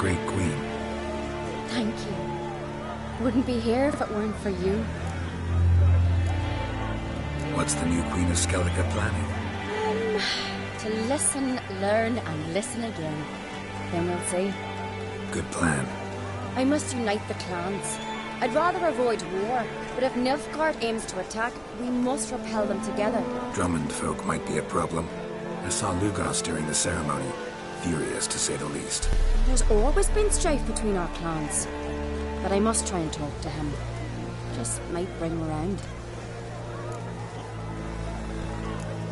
great queen. Thank you. Wouldn't be here if it weren't for you. What's the new Queen of Skellige planning? To listen, learn, and listen again. Then we'll see. Good plan. I must unite the clans. I'd rather avoid war, but if Nilfgaard aims to attack, we must repel them together. Drummond folk might be a problem. I saw Lugos during the ceremony. Furious, to say the least. There's always been strife between our clans. But I must try and talk to him. Just might bring him around.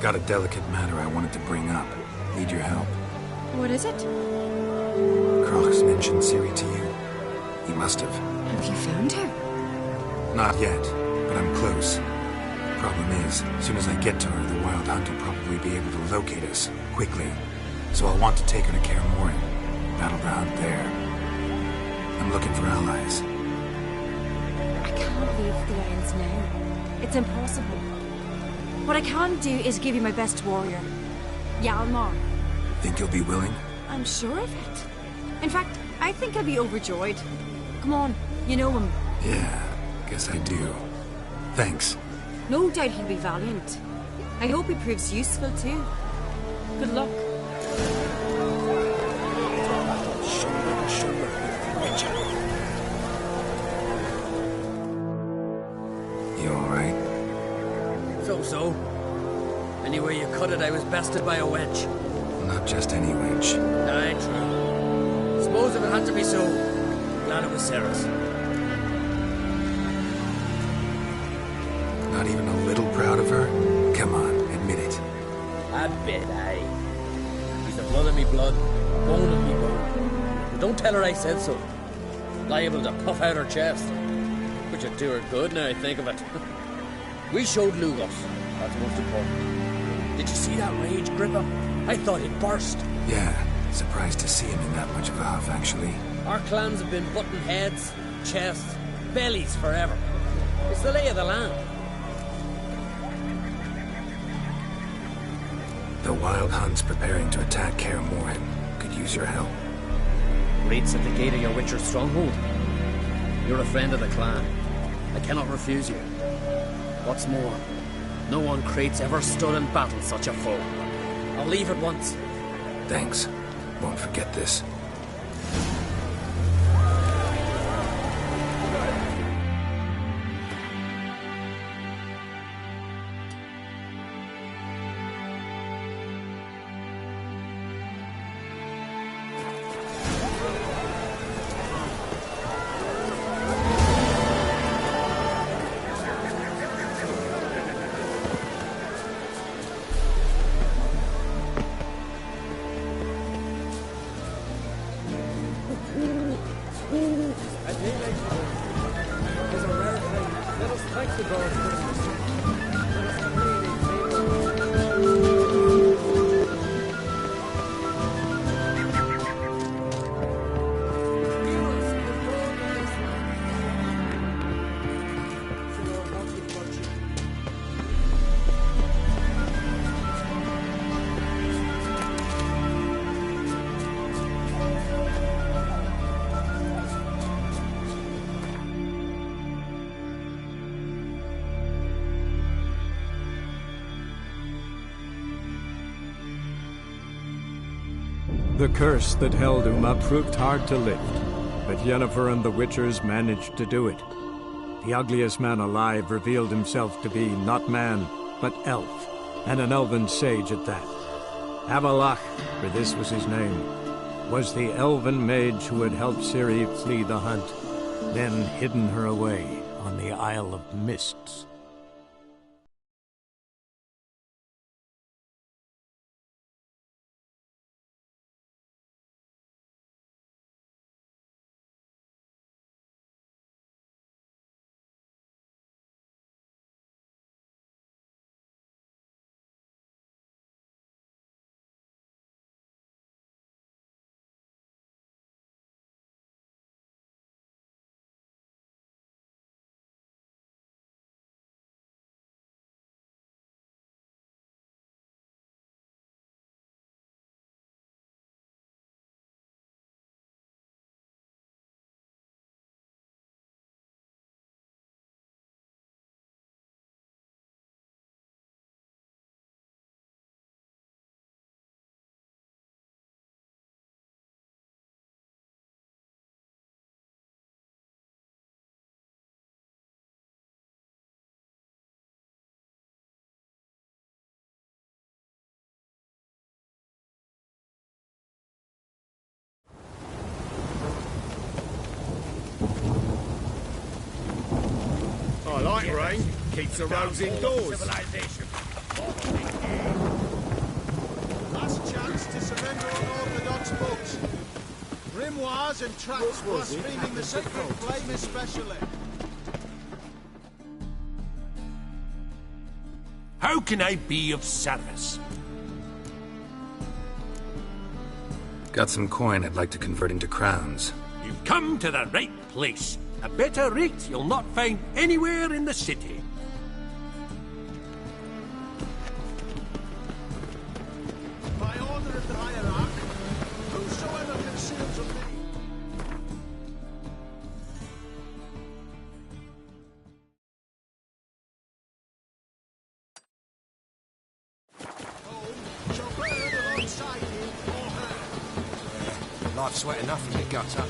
Got a delicate matter I wanted to bring up. Need your help. What is it? Crocs mentioned Ciri to you. He must have. Have you found her? Not yet, but I'm close. Problem is, as soon as I get to her, the Wild Hunt will probably be able to locate us, quickly. So I'll want to take her to Kaer Morhen. Battle the hunt there. I'm looking for allies. I can't leave the Isles now. It's impossible. What I can do is give you my best warrior, Hjalmar. Think you'll be willing? I'm sure of it. In fact, I think I'll be overjoyed. Come on, you know him. Yeah, guess I do. Thanks. No doubt he'll be valiant. I hope he proves useful too. Good luck. You alright? So. Anywhere you cut it, I was bested by a wench. Not just any wench. Aye, true. Suppose if it had to be so, glad it was Sarah's. Not even a little proud of her? Come on, admit it. A bit, aye. She's the blood of me blood, bone of me bone. But don't tell her I said so. Liable to puff out her chest. Which would do her good now I think of it. We showed Lugos. That's most important. Did you see that rage grip him? I thought he'd burst. Yeah, surprised to see him in that much of a huff, actually. Our clans have been butting heads, chests, bellies forever. It's the lay of the land. The Wild Hunt's preparing to attack Kaer Morhen. Could use your help. Rates at the gate of your Witcher's stronghold. You're a friend of the clan. I cannot refuse you. What's more, no one Crate's ever stood in battle such a foe. I'll leave at once. Thanks. Won't forget this. The curse that held Uma proved hard to lift, but Yennefer and the Witchers managed to do it. The ugliest man alive revealed himself to be not man, but elf, and an elven sage at that. Avalach, for this was his name, was the elven mage who had helped Ciri flee the hunt, then hidden her away on the Isle of Mists. Keeps the roads indoors. Last chance to surrender unorthodox books. Grimoires and tracts blaspheming the sacred flame especially. How can I be of service? Got some coin I'd like to convert into crowns. You've come to the right place. A better rate you'll not find anywhere in the city. By order of the hierarch, whosoever conceals of me. Home shall burn alongside him or her. Life's sweat enough to get guts up.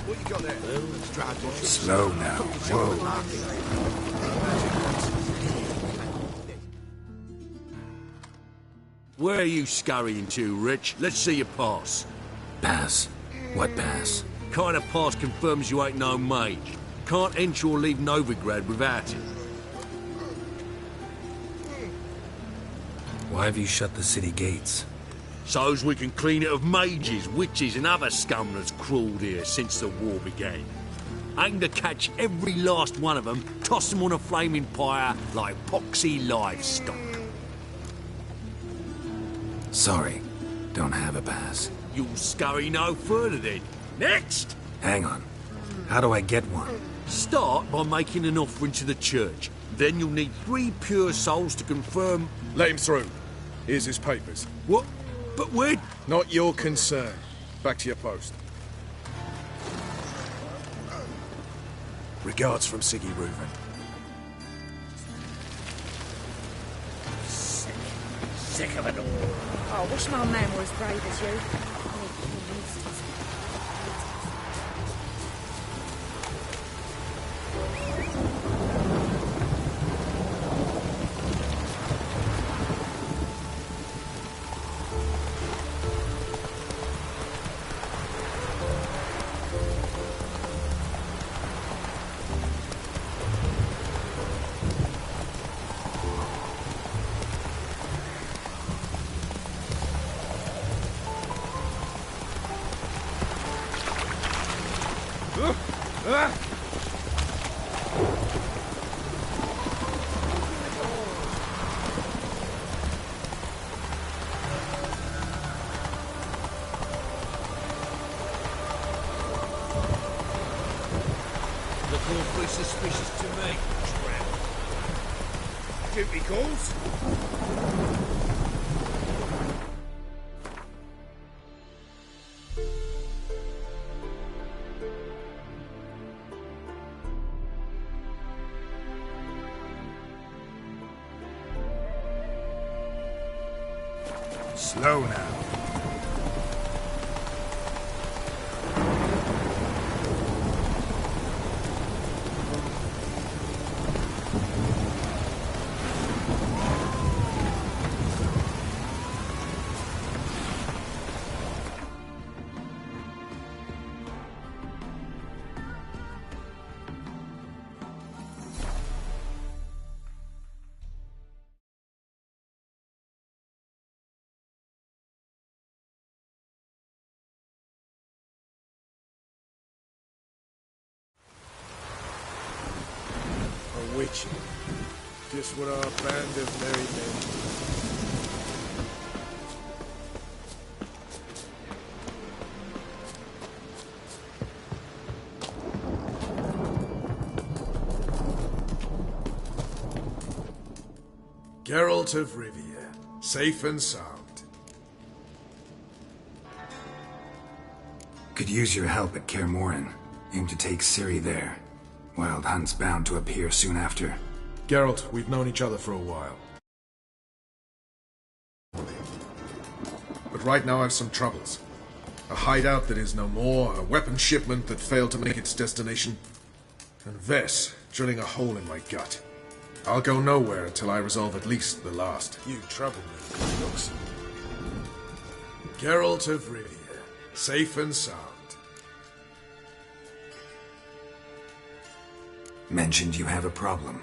What you got there? Slow now. Whoa. Where are you scurrying to, Rich? Let's see your pass. Pass. What pass? Kind of pass confirms you ain't no mage. Can't enter or leave Novigrad without it. Why have you shut the city gates? So's we can clean it of mages, witches and other scum that's crawled here since the war began. Aim to catch every last one of them, toss them on a flaming pyre like poxy livestock. Sorry. Don't have a pass. You'll scurry no further then. Next! Hang on. How do I get one? Start by making an offering to the church. Then you'll need 3 pure souls to confirm... Let him through. Here's his papers. What? But where... Not your concern. Back to your post. Regards from Siggy Reuven. Sick of it all. Oh, I wish my man were as brave as you. Look awfully suspicious to me, tramp. Duty calls. Slow now. A witch. Just what our band of merry men. Geralt of Rivia, safe and sound. Could use your help at Kaer Morhen. Aim to take Ciri there. Wild Hunt's bound to appear soon after. Geralt, we've known each other for a while. But but right now I've some troubles. A hideout that is no more, a weapon shipment that failed to make its destination, and Vess drilling a hole in my gut. I'll go nowhere until I resolve at least the last. You trouble me, Kratos. Geralt of Rivia, safe and sound. Mentioned you have a problem.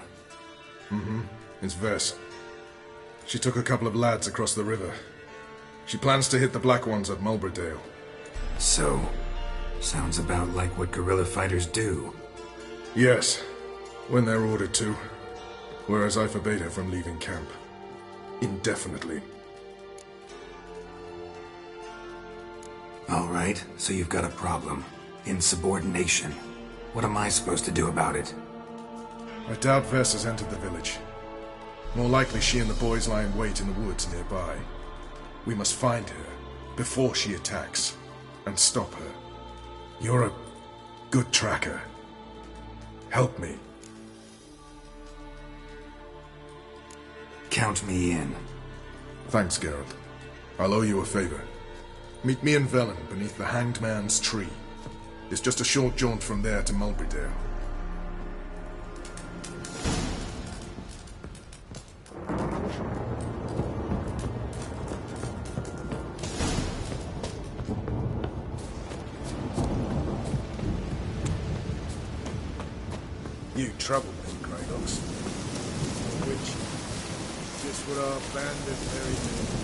It's Vess. She took a couple of lads across the river. She plans to hit the Black Ones at Mulberdale. So, sounds about like what guerrilla fighters do. Yes, when they're ordered to. Whereas I forbade her from leaving camp. Indefinitely. All right, so you've got a problem. Insubordination. What am I supposed to do about it? I doubt Vess has entered the village. More likely she and the boys lie in wait in the woods nearby. We must find her before she attacks and stop her. You're a good tracker. Help me. Count me in. Thanks, Geralt. I'll owe you a favor. Meet me in Velen beneath the Hanged Man's tree. It's just a short jaunt from there to Mulberdale. You trouble me, Kratos. Which, just what our band of merry men.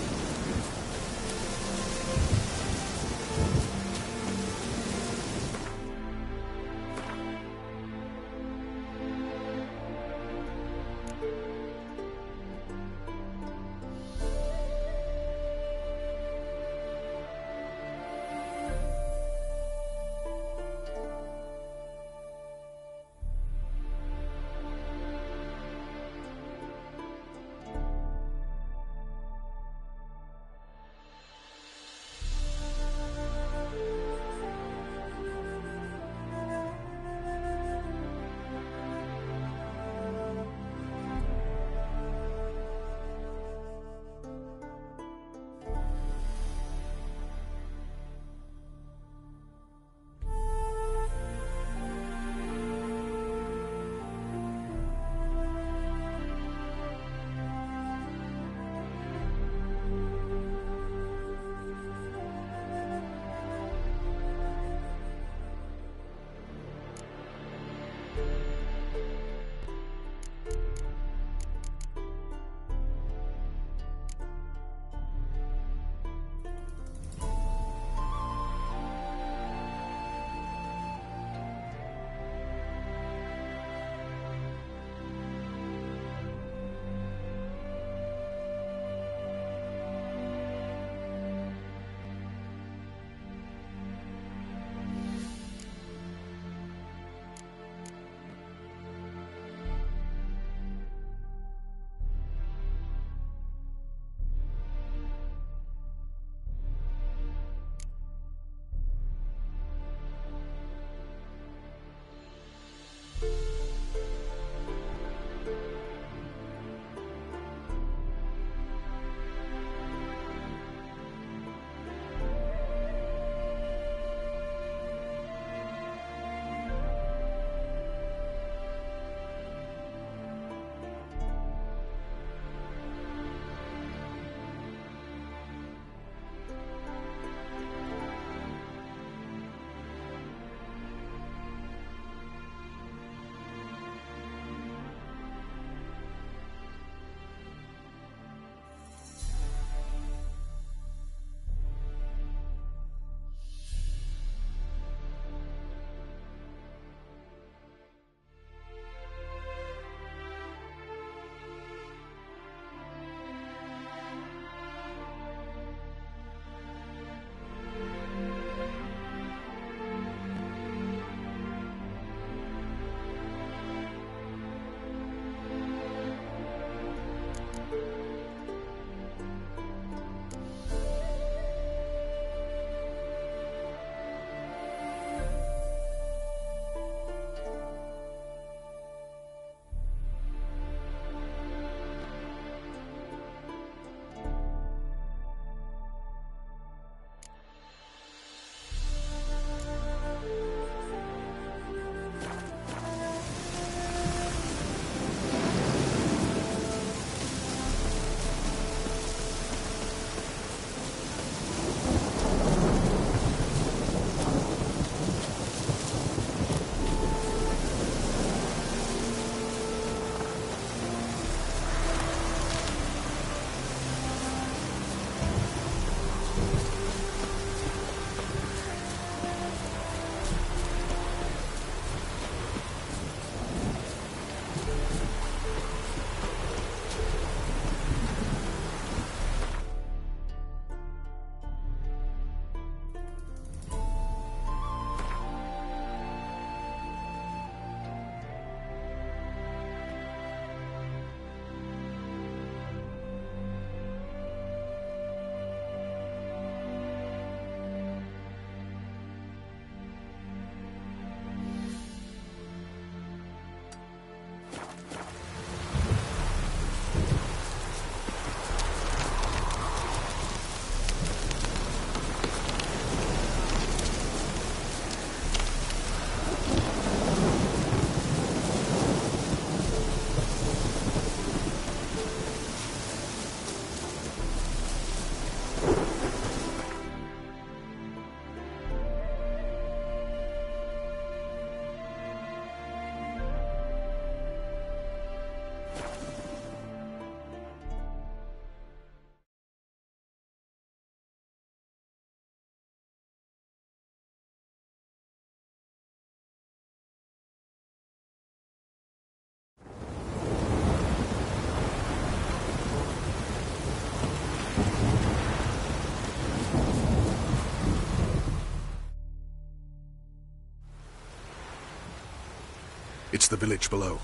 It's the village below.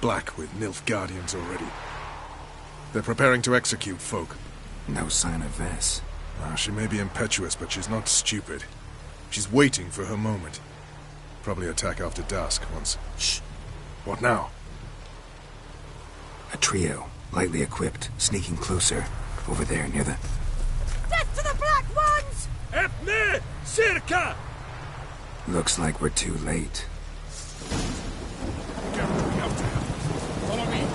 Black with Nilfgaardians already. They're preparing to execute folk. No sign of Vess. She may be impetuous, but she's not stupid. She's waiting for her moment. Probably attack after dusk once. Shh. What now? A trio, lightly equipped, sneaking closer. Over there, near the... Death to the Black Ones! Epne! Circa! Looks like we're too late. Follow me.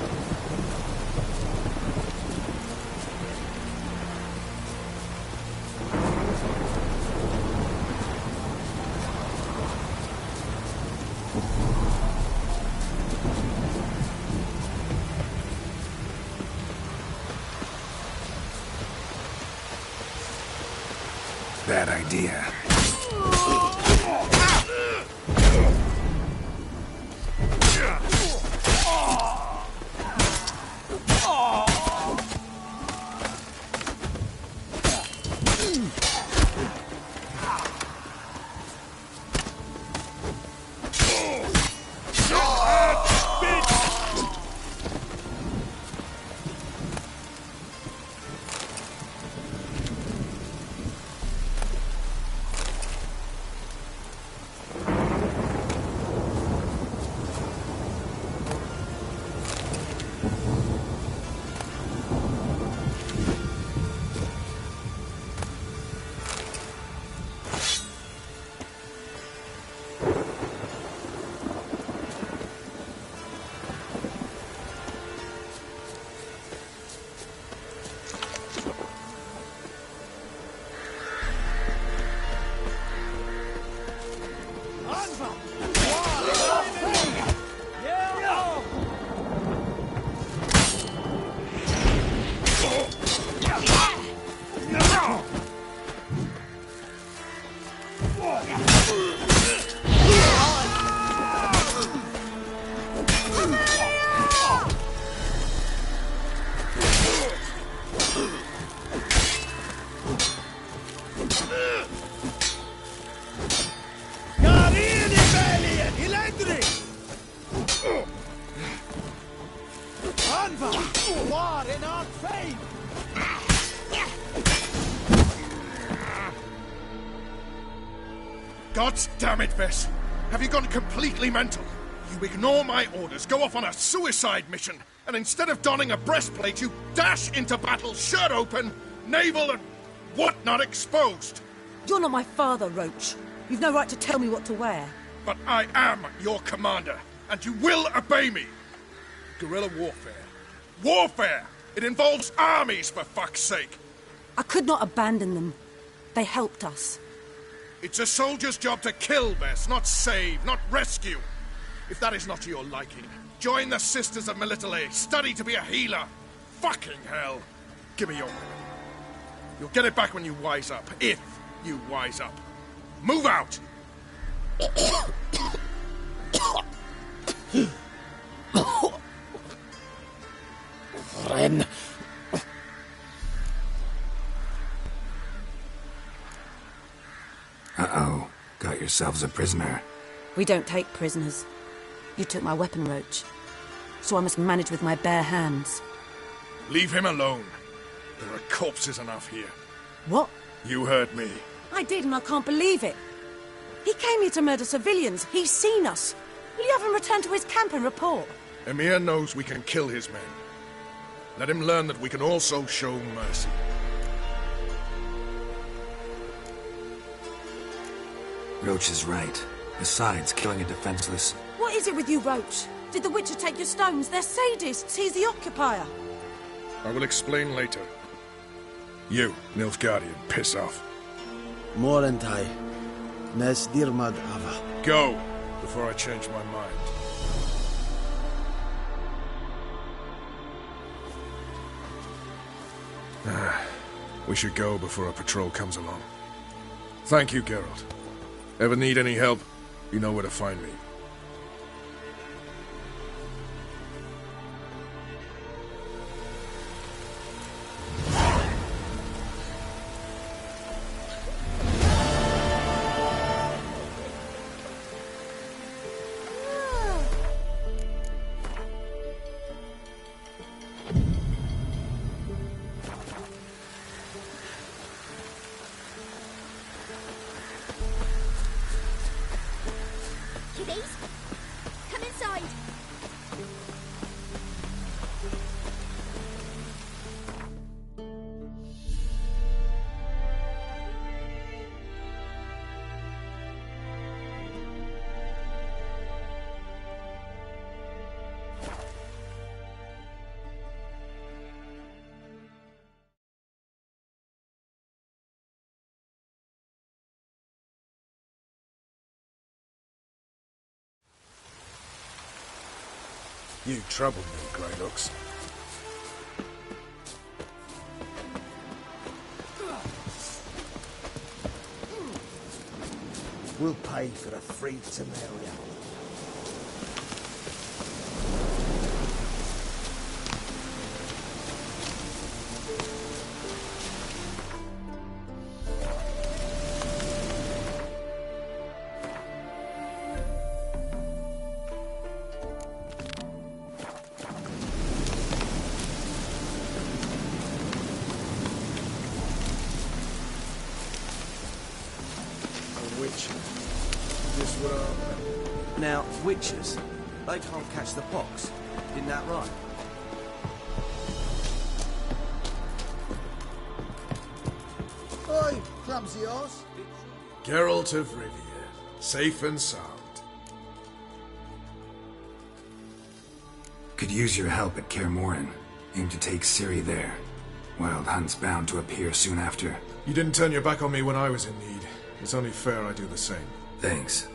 Bad idea. God damn it, Vess! Have you gone completely mental? You ignore my orders, go off on a suicide mission, and instead of donning a breastplate, you dash into battle, shirt open, navel and whatnot exposed. You're not my father, Roach. You've no right to tell me what to wear. But I am your commander, and you will obey me. Guerrilla warfare. Warfare! It involves armies, for fuck's sake. I could not abandon them. They helped us. It's a soldier's job to kill, Vess, not save, not rescue. If that is not to your liking, join the Sisters of Melitele, study to be a healer. Fucking hell. Give me your weapon. You'll get it back when you wise up, if you wise up. Move out! Ren. Uh-oh. Got yourselves a prisoner. We don't take prisoners. You took my weapon, Roach. So I must manage with my bare hands. Leave him alone. There are corpses enough here. What? You heard me. I did, and I can't believe it. He came here to murder civilians. He's seen us. Will you have him return to his camp and report? Emir knows we can kill his men. Let him learn that we can also show mercy. Roach is right. Besides, killing a defenseless... What is it with you, Roach? Did the Witcher take your stones? They're sadists. He's the occupier. I will explain later. You, Nilfgaardian, piss off. Morentai. Nes dirmad ava. Go, before I change my mind. We should go before a patrol comes along. Thank you, Geralt. Ever need any help, you know where to find me. You troubled me, Greylocks. We'll pay for the free Temeria. Now, witches, they can't catch the pox. Isn't that right? Oi, clumsy horse. Geralt of Rivia, safe and sound. Could use your help at Kaer Morhen. Aim to take Ciri there. Wild Hunt's bound to appear soon after. You didn't turn your back on me when I was in need. It's only fair I do the same. Thanks.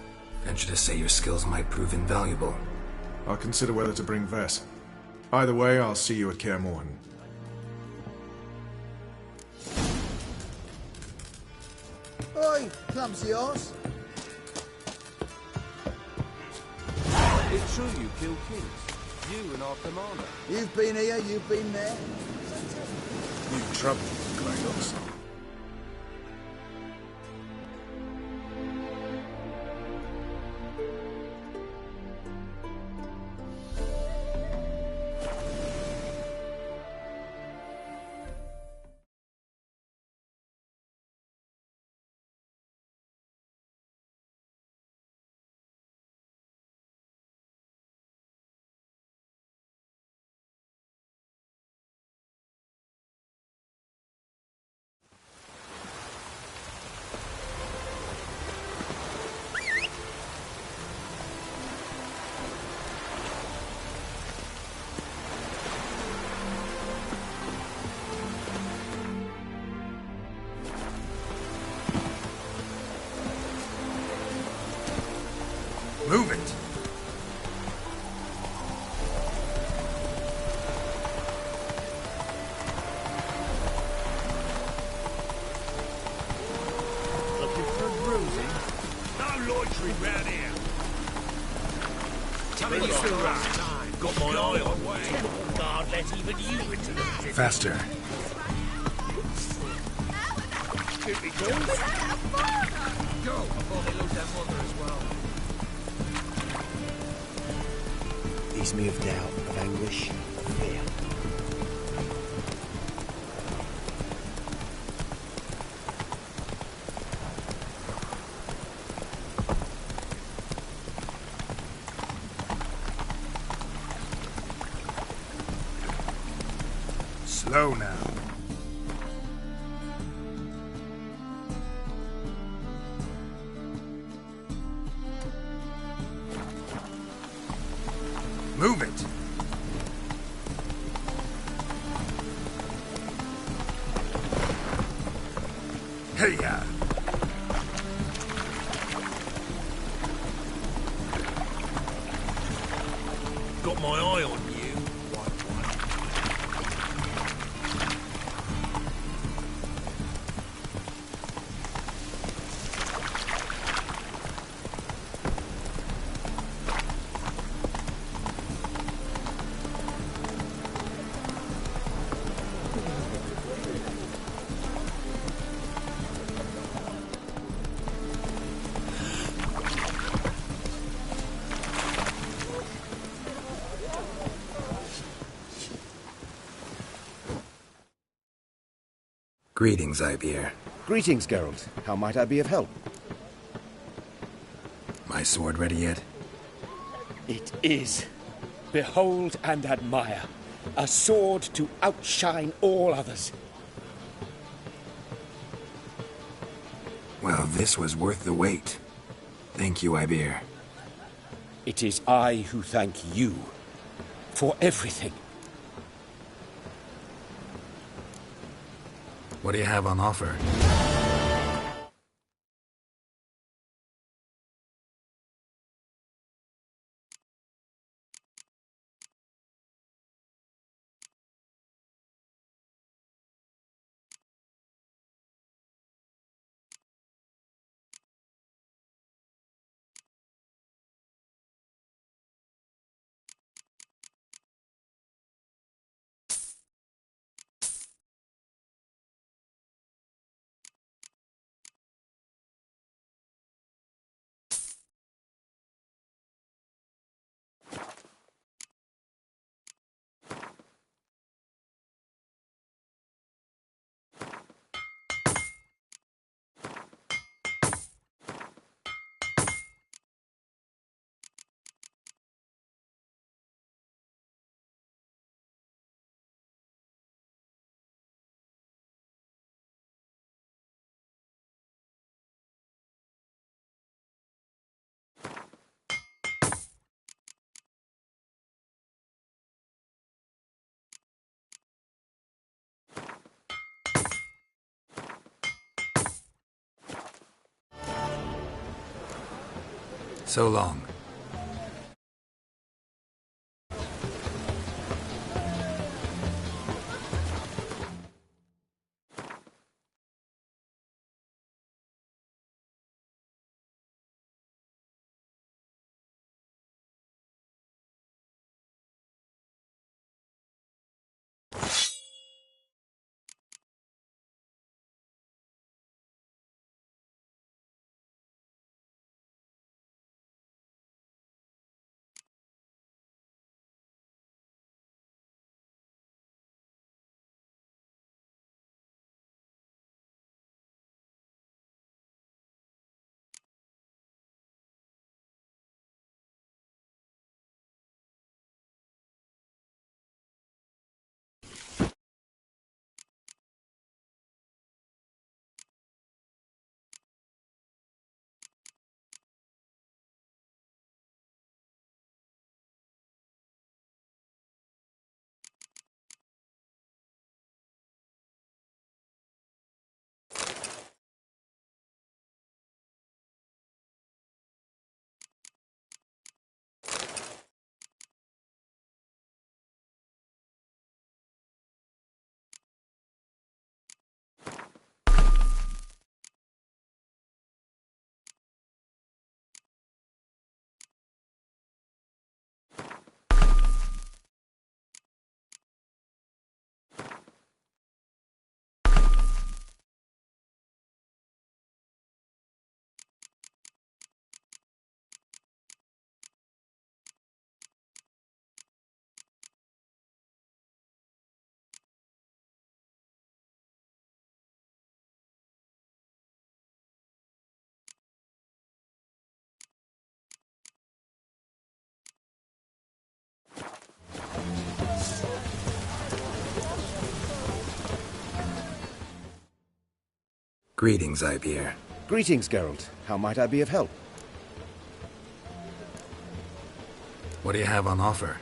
Venture to say your skills might prove invaluable. I'll consider whether to bring Vess. Either way, I'll see you at Kaer Morhen. Oi, clumsy horse. It's true you killed kings. You and our commander. You've been here, you've been there. You troubled me, Greylocks. Move it! Looking for bruising? No loitering round here. Tell me what's right. Got my eye on way. God, let even you into the pit. Faster. Could be good. Go before they lose their mother as well. Leaves me of doubt, of anguish, of fear. Slow now. Move it! Hey-ya! Got my eye on you. Greetings, Ibeer. Greetings, Geralt. How might I be of help? My sword ready yet? It is. Behold and admire. A sword to outshine all others. Well, this was worth the wait. Thank you, Ibeer. It is I who thank you for everything. What do you have on offer? So long. Greetings, Ibeer. Greetings, Geralt. How might I be of help? What do you have on offer?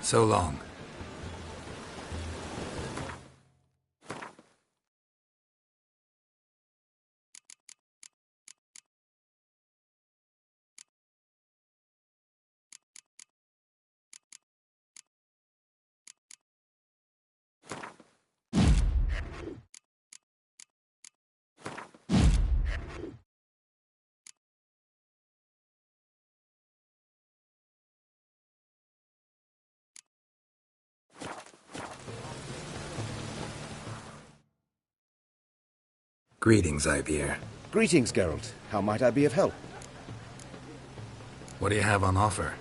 So long. Greetings, Ibeer. Greetings, Geralt. How might I be of help? What do you have on offer?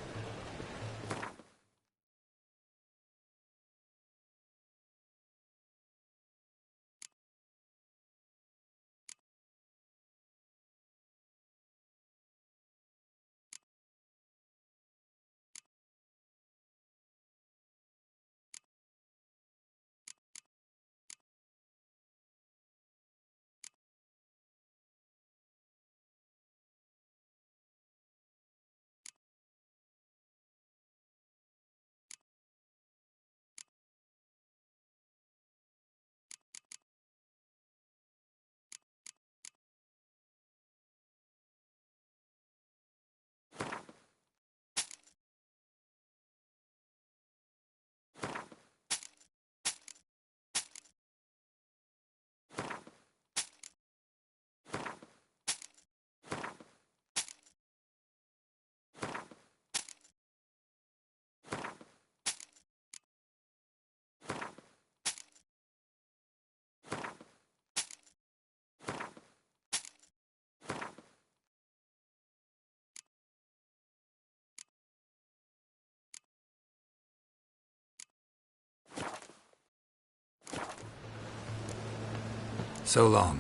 So long.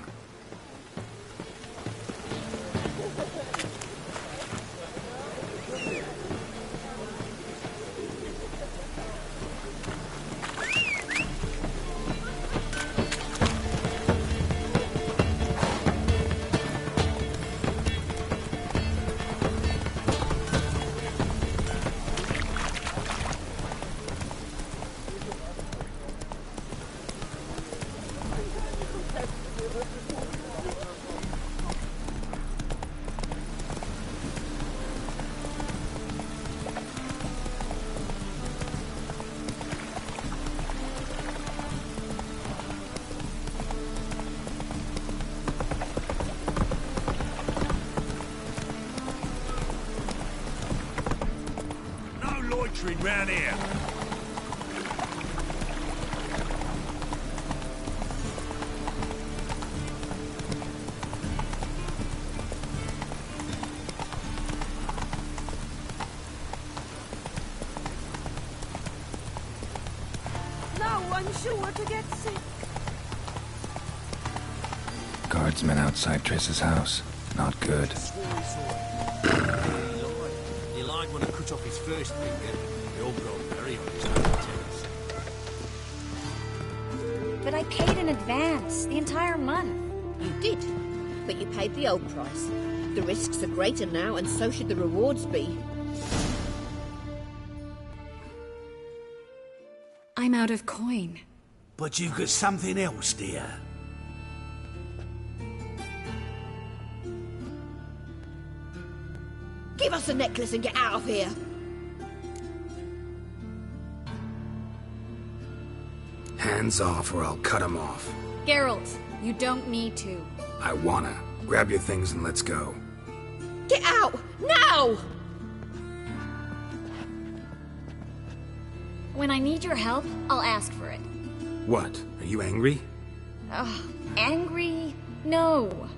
Round here. No one's sure to get sick. Guardsmen outside Triss's house. Not good. He lied when I cut off his first finger. They all got very on his coattails. But I paid in advance, the entire month. You did, but you paid the old price. The risks are greater now, and so should the rewards be. I'm out of coin. But you've got something else, dear. Give us the necklace and get out of here. Hands off or I'll cut him off. Geralt, you don't need to. I wanna. Grab your things and let's go. Get out! Now! When I need your help, I'll ask for it. What? Are you angry? Angry? No.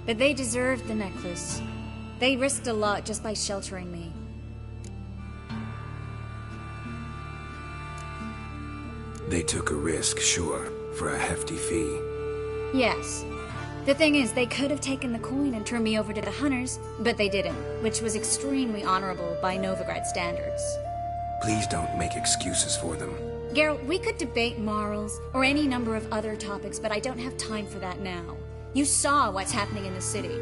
But they deserved the necklace. They risked a lot just by sheltering me. They took a risk, sure, for a hefty fee. Yes. The thing is, they could have taken the coin and turned me over to the hunters, but they didn't, which was extremely honorable by Novigrad standards. Please don't make excuses for them. Geralt, we could debate morals, or any number of other topics, but I don't have time for that now. You saw what's happening in the city.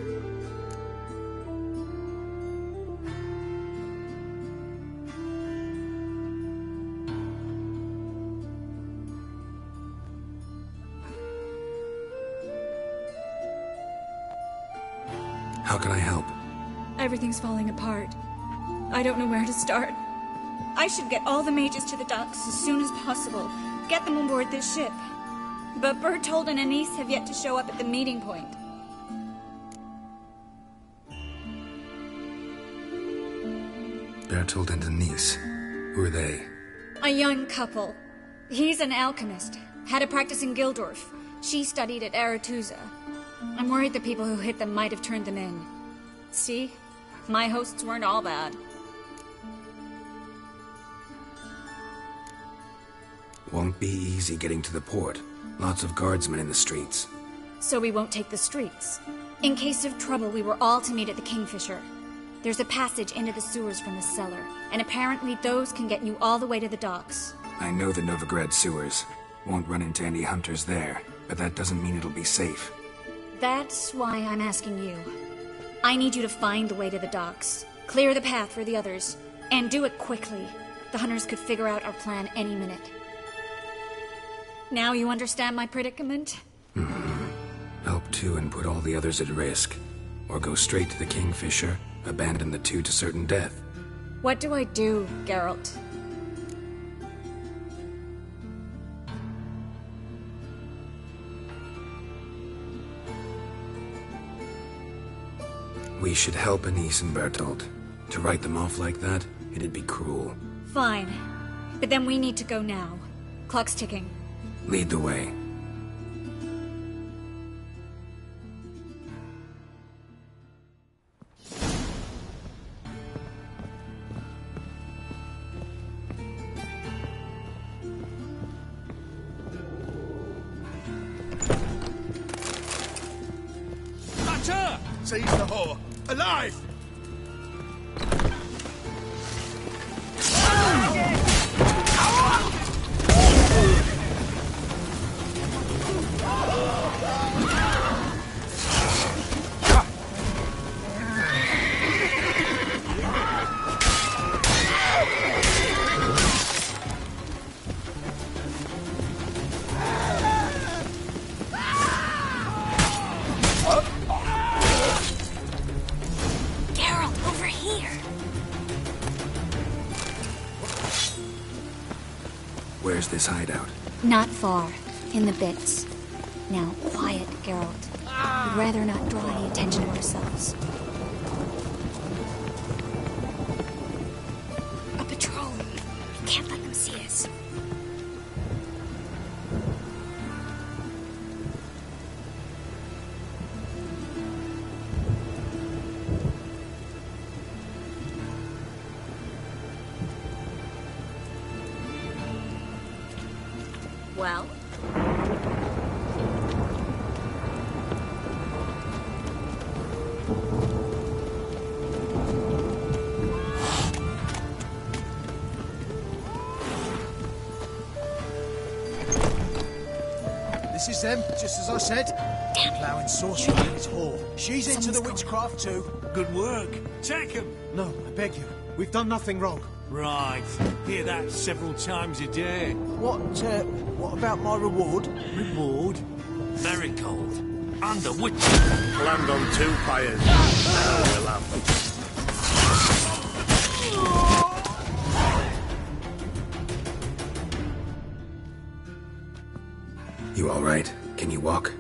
How can I help? Everything's falling apart. I don't know where to start. I should get all the mages to the docks as soon as possible. Get them on board this ship. But Bertold and Anise have yet to show up at the meeting point. Bertold and Anise. Who are they? A young couple. He's an alchemist. Had a practice in Gildorf. She studied at Aretuza. I'm worried the people who hit them might have turned them in. See? My hosts weren't all bad. Won't be easy getting to the port. Lots of guardsmen in the streets. So we won't take the streets. In case of trouble, we were all to meet at the Kingfisher. There's a passage into the sewers from the cellar, and apparently those can get you all the way to the docks. I know the Novigrad sewers. Won't run into any hunters there, but that doesn't mean it'll be safe. That's why I'm asking you. I need you to find the way to the docks, clear the path for the others, and do it quickly. The hunters could figure out our plan any minute. Now you understand my predicament? Help two and put all the others at risk. Or go straight to the Kingfisher, abandon the two to certain death. What do I do, Geralt? We should help Anise and Bertolt. To write them off like that, it'd be cruel. Fine. But then we need to go now. Clock's ticking. Lead the way. That's her! Seize the whore! Alive! Geralt, over here! Where's this hideout? Not far. In the bits. Now, quiet, Geralt. We'd rather not draw any attention to ourselves. A patrol. We can't let them see us. Well? This is them, just as I said. Damn it. Plowing sorcery in his whore. She's into the Someone's witchcraft too. Good work. Take him. No, I beg you. We've done nothing wrong. Right. Hear that several times a day. What about my reward? Reward? Very cold. And the witch. Land on two pyres. We'll have. You all right? Can you walk?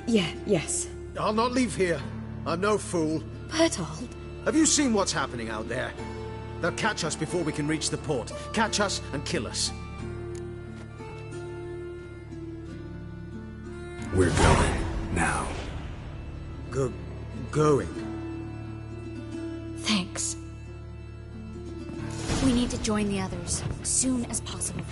Yes. I'll not leave here. I'm no fool. Bertolt? Have you seen what's happening out there? They'll catch us before we can reach the port. Catch us and kill us. We're going. Now. Going? Thanks. We need to join the others, soon as possible.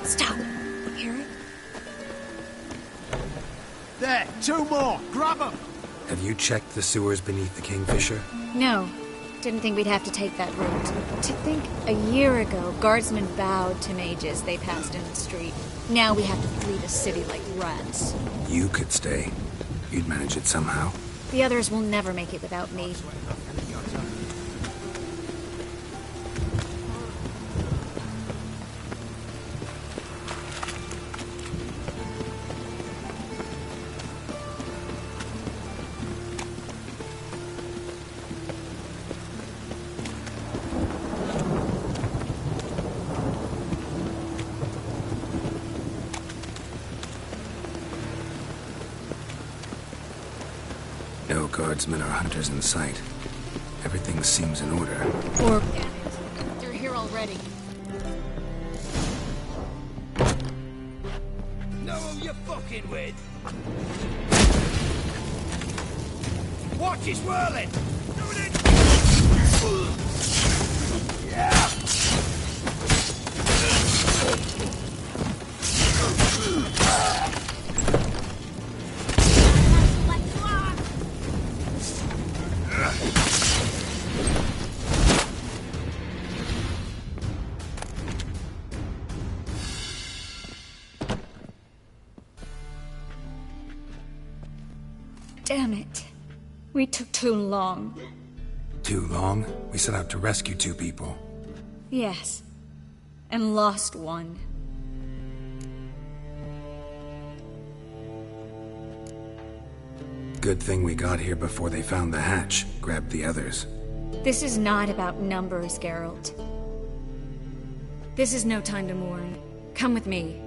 Stop. Hear it? there! 2 more! Grab them! Have you checked the sewers beneath the Kingfisher? No. Didn't think we'd have to take that route. To think a year ago, guardsmen bowed to mages they passed in the street. Now we have to flee the city like rats. You could stay. You'd manage it somehow. The others will never make it without me. No guardsmen or hunters in sight. Everything seems in order. Or... Damn it. They're here already. Know who you're fucking with? Watch his whirling! Yeah! Damn it. We took too long. Too long? We set out to rescue 2 people. Yes. And lost one. Good thing we got here before they found the hatch, grabbed the others. This is not about numbers, Geralt. This is no time to mourn. Come with me.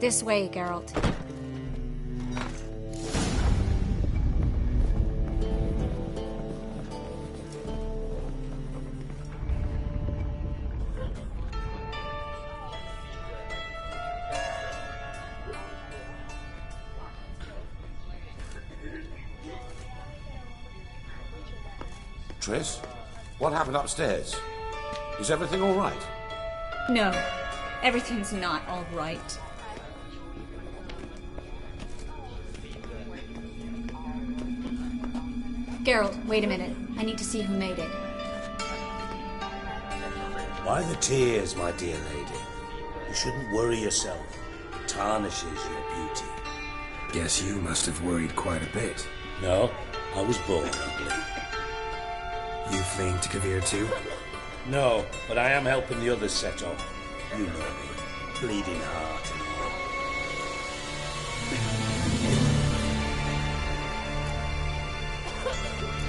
This way, Geralt. Triss? What happened upstairs? Is everything all right? No, everything's not all right. Geralt, wait a minute. I need to see who made it. Why the tears, my dear lady? You shouldn't worry yourself. It tarnishes your beauty. Guess you must have worried quite a bit. No, I was born ugly. You fleeing to Kavir too? No, but I am helping the others set off. You know me. Bleeding heart and all.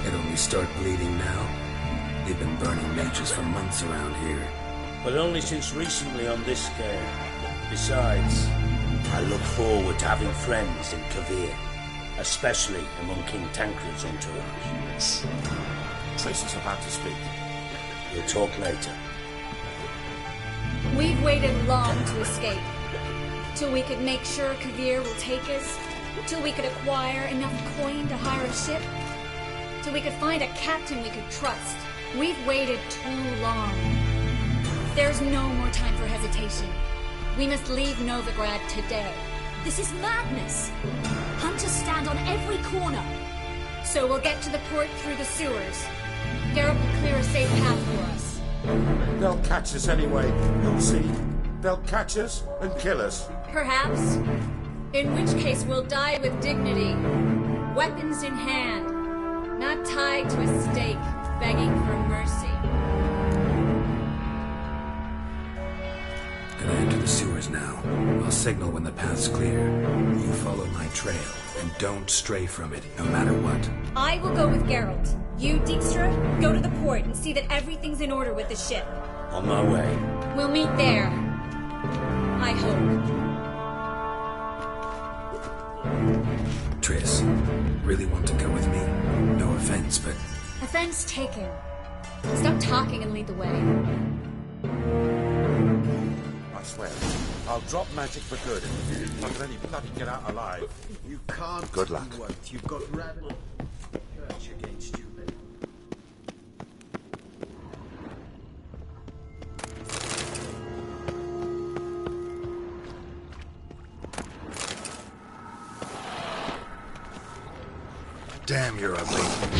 It only start bleeding now? They've been burning mages for months around here. But only since recently on this scale. Besides, I look forward to having friends in Kavir, especially among King Tancred's entourage. Triss is about to speak. We'll talk later. We've waited long to escape. Till we could make sure Kavir will take us. Till we could acquire enough coin to hire a ship. Till we could find a captain we could trust. We've waited too long. There's no more time for hesitation. We must leave Novigrad today. This is madness. Hunters stand on every corner. So we'll get to the port through the sewers. Geralt will clear a safe path for us. They'll catch us anyway. You'll see. They'll catch us and kill us. Perhaps. In which case we'll die with dignity. Weapons in hand. Not tied to a stake, begging for mercy. Gonna enter the sewers now. I'll signal when the path's clear. You follow my trail, and don't stray from it, no matter what. I will go with Geralt. You, Dijkstra, go to the port and see that everything's in order with the ship. On my way. We'll meet there. I hope. Triss, really want to go with me? No offense, but... Offense taken. Stop talking and lead the way. I swear. I'll drop magic for good. If I can only bloody get out alive. You can't. Good luck. You won't. You've got rabbit. Church against you, man. Damn, you're ugly.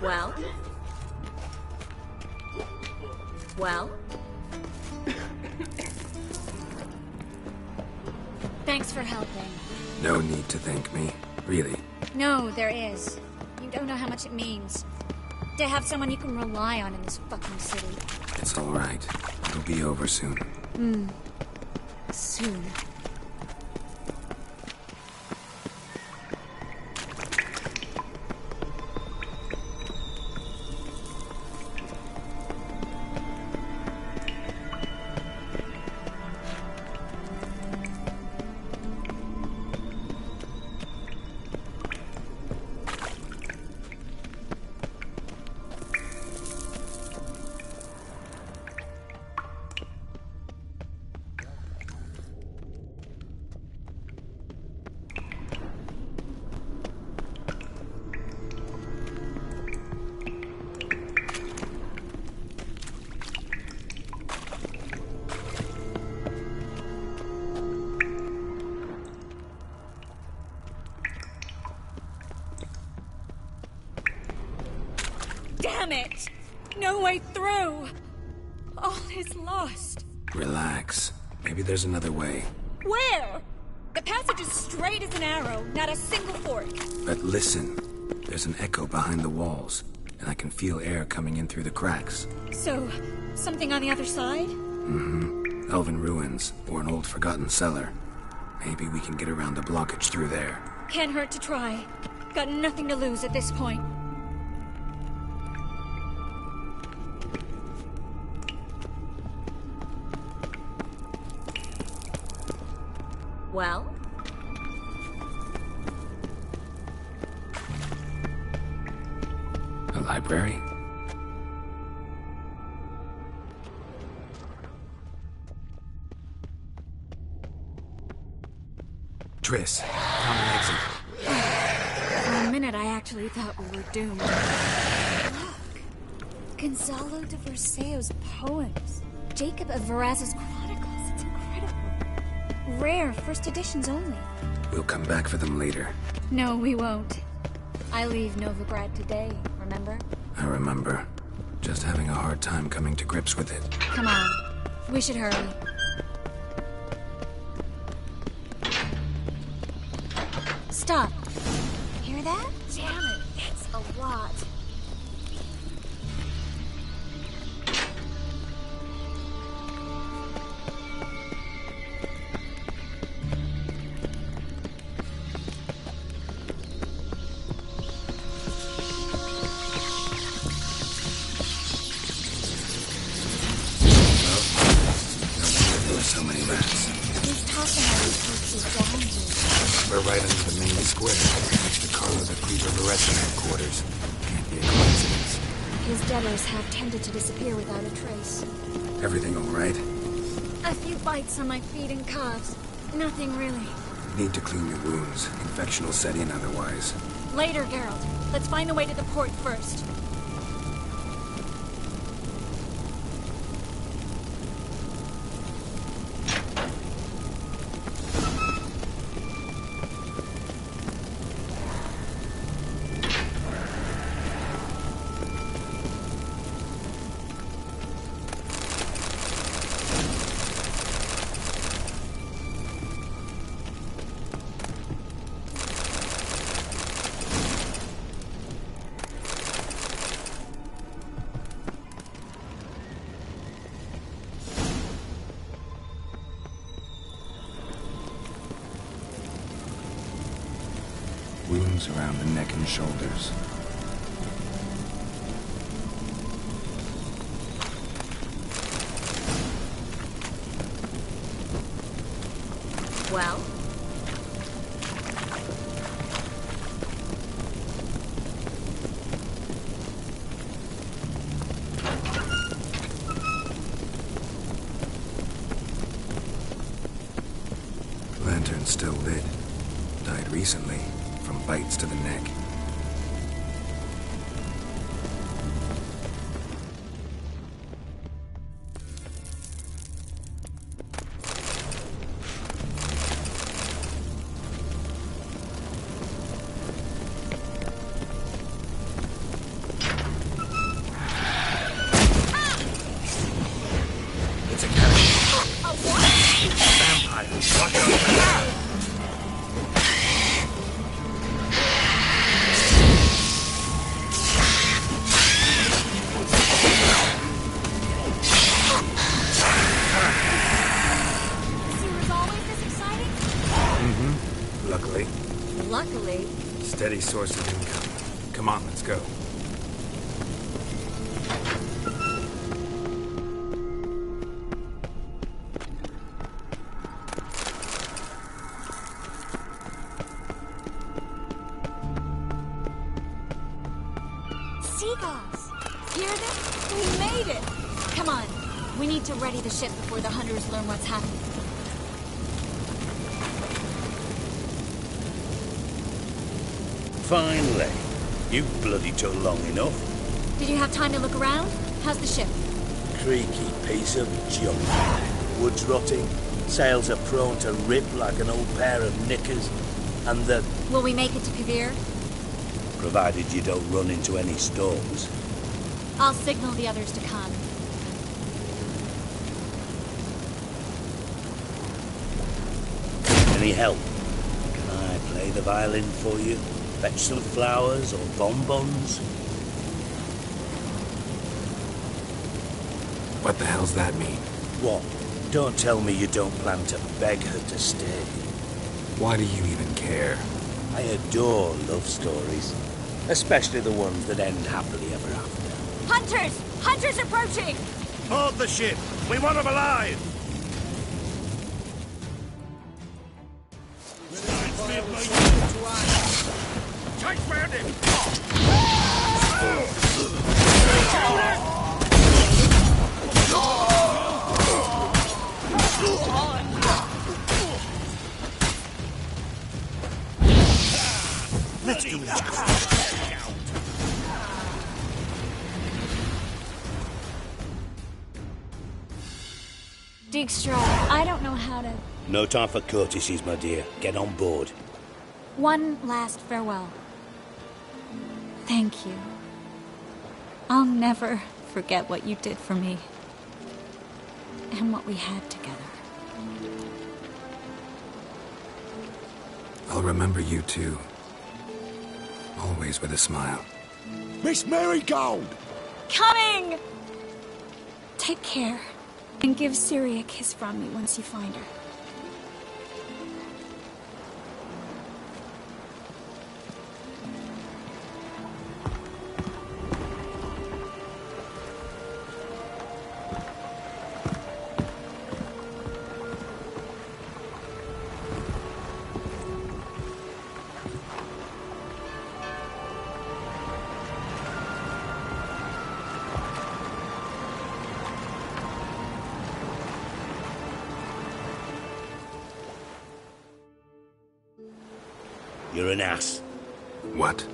Well? Well? Thanks for helping. No need to thank me, really. No, there is. You don't know how much it means. To have someone you can rely on in this fucking city. It's all right. It'll be over soon. Soon. Damn it! No way through! All is lost. Relax. Maybe there's another way. Where? The passage is straight as an arrow, not a single fork. But listen. There's an echo behind the walls, and I can feel air coming in through the cracks. So, something on the other side? Mm-hmm. Elven ruins, or an old forgotten cellar. Maybe we can get around the blockage through there. Can't hurt to try. Got nothing to lose at this point. Well? A library? Triss, found an exit. For a minute, I actually thought we were doomed. Look. Gonzalo de Verseo's poems. Jacob of Veraz's chronicles. It's incredible. Rare, first editions only. We'll come back for them later. No, we won't. I leave Novigrad today, remember? I remember. Just having a hard time coming to grips with it. Come on. We should hurry. Stop. Hear that? Damn it, it's a lot. So many rats. He's tossing all these pieces down here. We're right under the main square, next to Carlo the Creeper Varesan headquarters. Can't be a coincidence. His debtors have tended to disappear without a trace. Everything all right? A few bites on my feet and calves. Nothing really. Need to clean your wounds. Infection will set in otherwise. Later, Geralt. Let's find the way to the port first. Wounds around the neck and shoulders. Well? Lantern's still lit. Died recently. From bites to the neck. Luckily. Luckily. Steady source of income. Come on, let's go. Seagulls! Hear them? We made it! Come on. We need to ready the ship before the hunters learn what's happening. Finally. You bloody took long enough. Did you have time to look around? How's the ship? Creaky piece of junk. Wood's rotting. Sails are prone to rip like an old pair of knickers. And the... Will we make it to Kavir? Provided you don't run into any storms. I'll signal the others to come. Any help? Can I play the violin for you? Fetch some flowers or bonbons? What the hell's that mean? What? Don't tell me you don't plan to beg her to stay. Why do you even care? I adore love stories. Especially the ones that end happily ever after. Hunters! Hunters approaching! Hold the ship! We want them alive! Chase round him! Let's do this. Dijkstra, I don't know how to... No time for courtesies, my dear. Get on board. One last farewell. Thank you. I'll never forget what you did for me. And what we had together. I'll remember you too. Always with a smile. Miss Marigold! Coming! Take care. And give Ciri a kiss from me once you find her. You're an ass. What?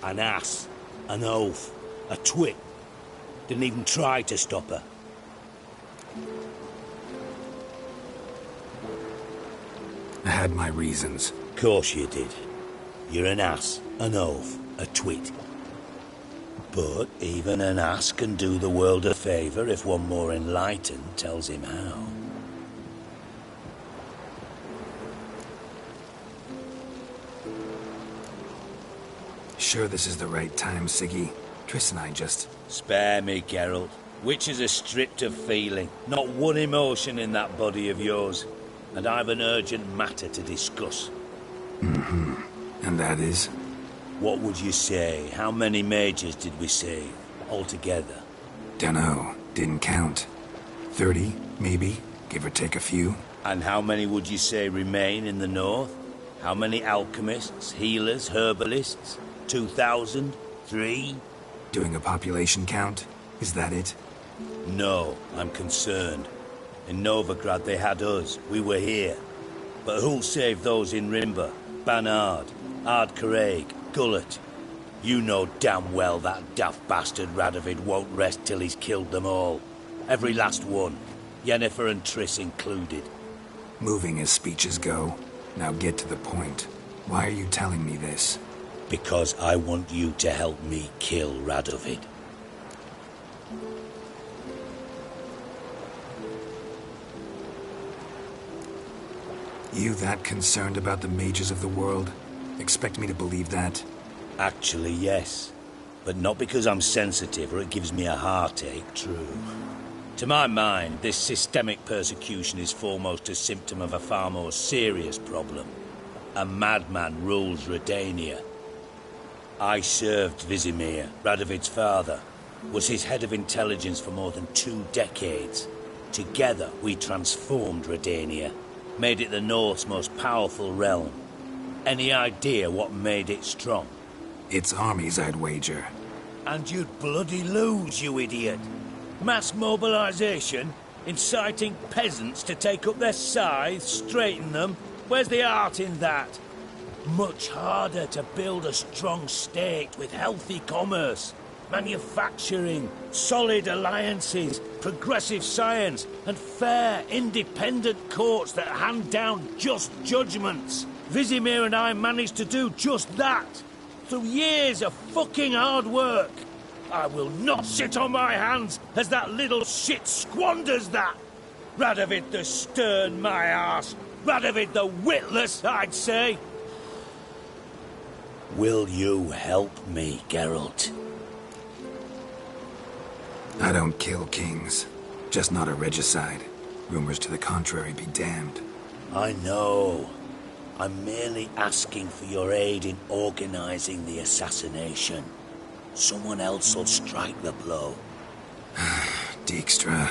An ass. An oaf. A twit. Didn't even try to stop her. I had my reasons. Course you did. You're an ass, an oaf, a twit. But even an ass can do the world a favour if one more enlightened tells him how. Sure this is the right time, Siggy? Triss and I just... Spare me, Geralt. Witches are stripped of feeling. Not one emotion in that body of yours. And I've an urgent matter to discuss. Mm-hmm. And that is? What would you say? How many mages did we save? Altogether? Dunno. Didn't count. 30, maybe? Give or take a few. And how many would you say remain in the north? How many alchemists, healers, herbalists? 2,000? 3? Doing a population count? Is that it? No, I'm concerned. In Novigrad they had us. We were here. But who'll save those in Rimba? Banard, Ardcaraig, Gullet? You know damn well that daft bastard Radovid won't rest till he's killed them all. Every last one. Yennefer and Triss included. Moving as speeches go. Now get to the point. Why are you telling me this? Because I want you to help me kill Radovid. You that concerned about the mages of the world? Expect me to believe that? Actually, yes. But not because I'm sensitive or it gives me a heartache, true. To my mind, this systemic persecution is foremost a symptom of a far more serious problem. A madman rules Redania. I served Vizimir, Radovid's father, was his head of intelligence for more than 2 decades. Together, we transformed Redania, made it the North's most powerful realm. Any idea what made it strong? Its armies, I'd wager. And you'd bloody lose, you idiot. Mass mobilization, inciting peasants to take up their scythes, straighten them. Where's the art in that? Much harder to build a strong state with healthy commerce, manufacturing, solid alliances, progressive science, and fair, independent courts that hand down just judgments. Vizimir and I managed to do just that, through years of fucking hard work. I will not sit on my hands as that little shit squanders that. Radovid the stern, my arse. Radovid the witless, I'd say. Will you help me, Geralt? I don't kill kings. Just not a regicide. Rumors to the contrary be damned. I know. I'm merely asking for your aid in organizing the assassination. Someone else will strike the blow. Dijkstra.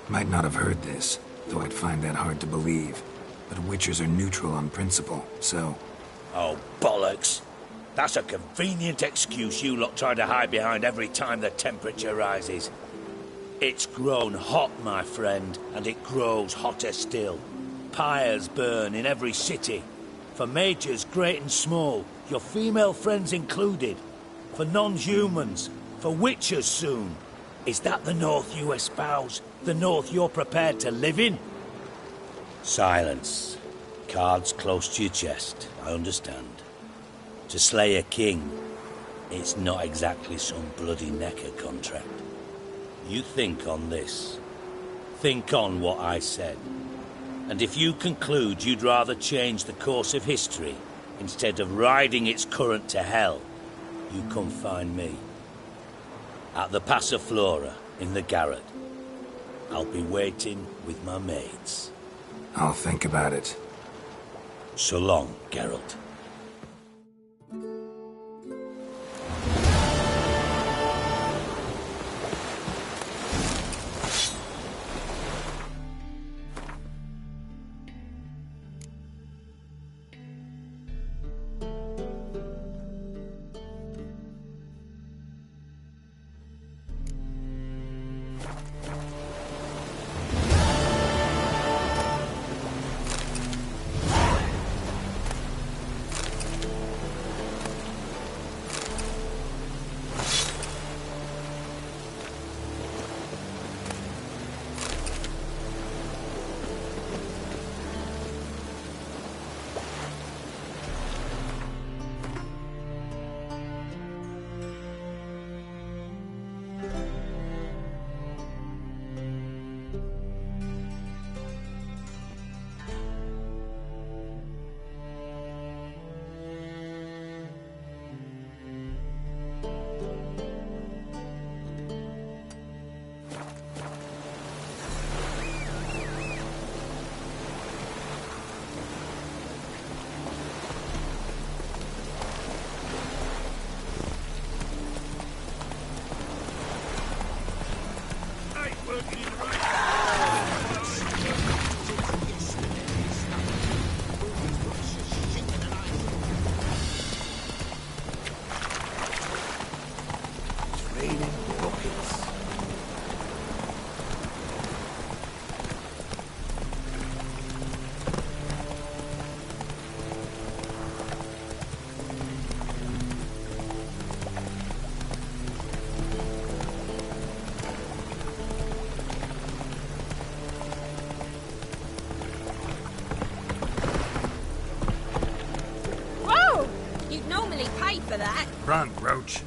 Might not have heard this, though I'd find that hard to believe. But Witchers are neutral on principle, so... Oh, bollocks. That's a convenient excuse you lot try to hide behind every time the temperature rises. It's grown hot, my friend, and it grows hotter still. Pyres burn in every city. For mages great and small, your female friends included. For non-humans, for witchers soon. Is that the North you espouse? The North you're prepared to live in? Silence. Cards close to your chest, I understand. To slay a king, it's not exactly some bloody necker contract. You think on this. Think on what I said. And if you conclude you'd rather change the course of history instead of riding its current to hell, you come find me. At the Passiflora, in the garret. I'll be waiting with my mates. I'll think about it. So long, Geralt. For that. Run, Roach.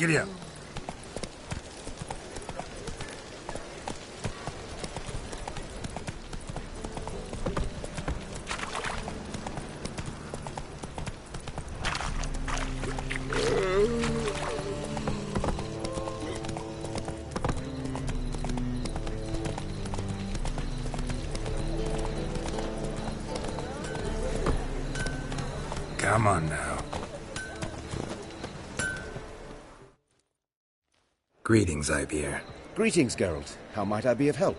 Giddy up. Come on now. Greetings, Ibeer. Greetings, Geralt. How might I be of help?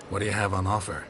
What do you have on offer?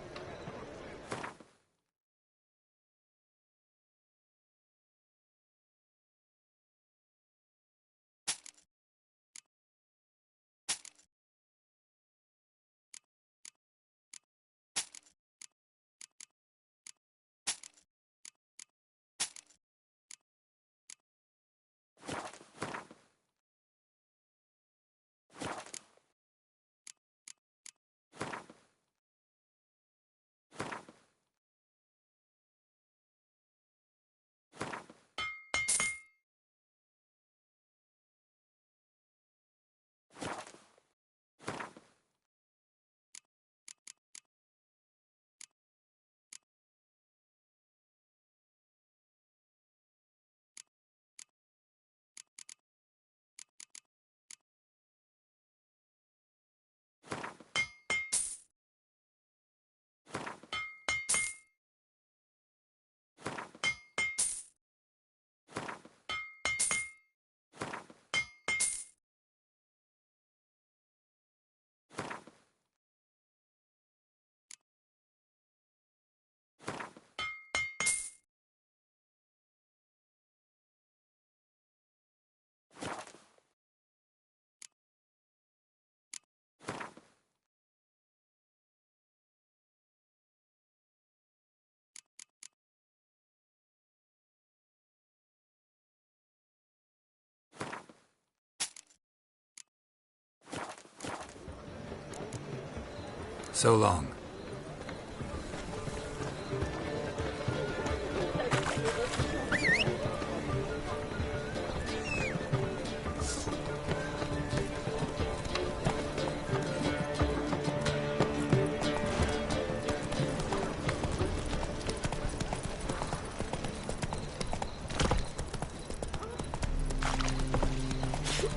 So long.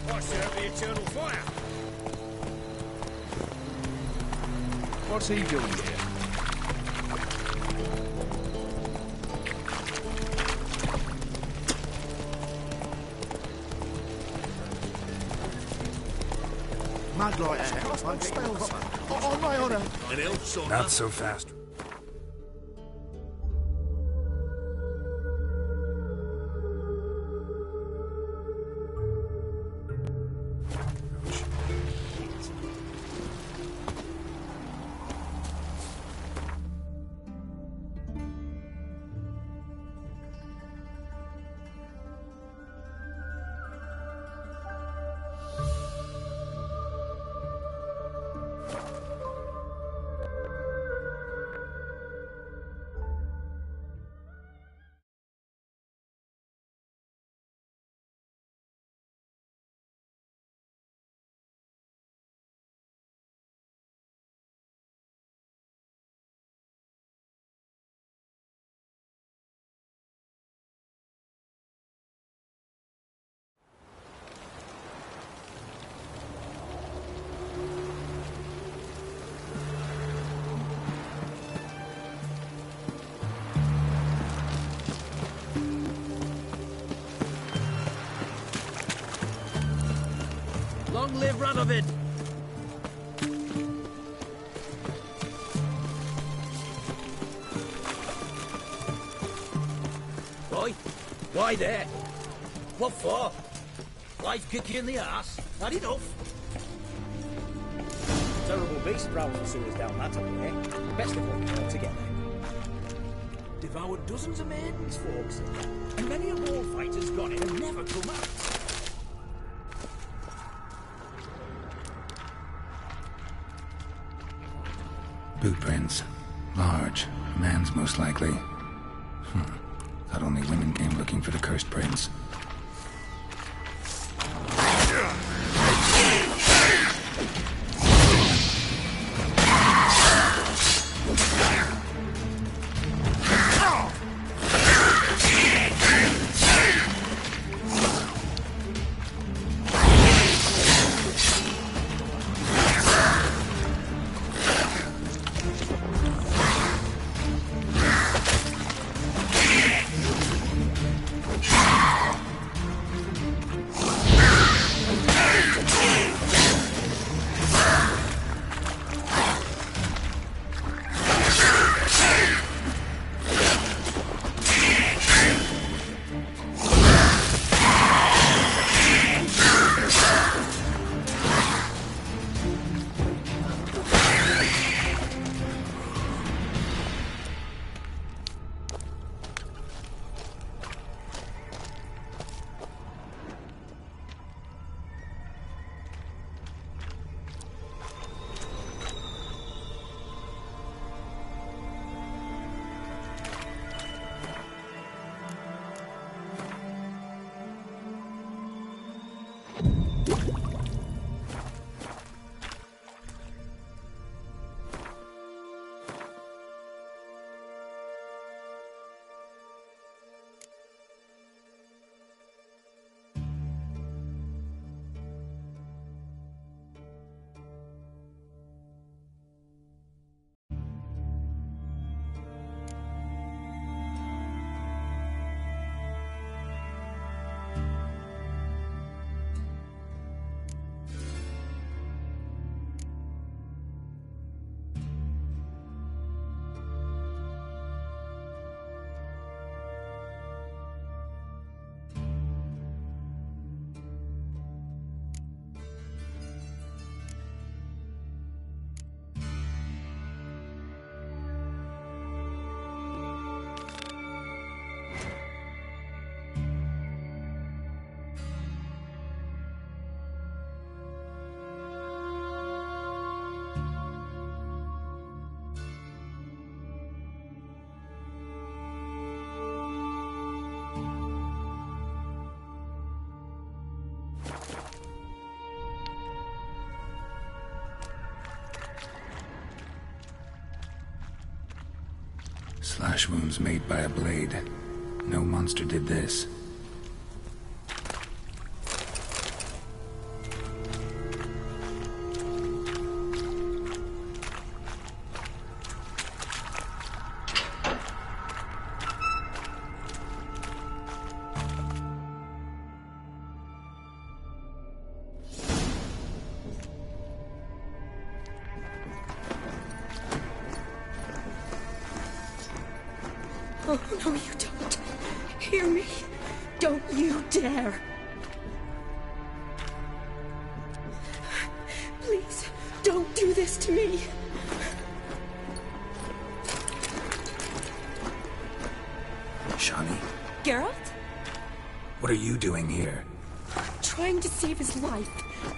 I serve the eternal fire. What's he doing here? Mad like that. Casting spells. On my honour. An elf or Not so fast. Long live Radovid! Why there? What for? Life kick you in the arse? Had enough? Terrible beast prowls the sewers down that way. Best of all, to get there. Devoured dozens of maidens, folks. And many a war fighter's gone in and never come out. Boot prints. Large. Man's most likely. Thought only women came looking for the cursed prince. Slash wounds made by a blade. No monster did this. Oh, no, you don't. Hear me. Don't you dare. Please, don't do this to me. Shani, Geralt? what are you doing here? Trying to save his life.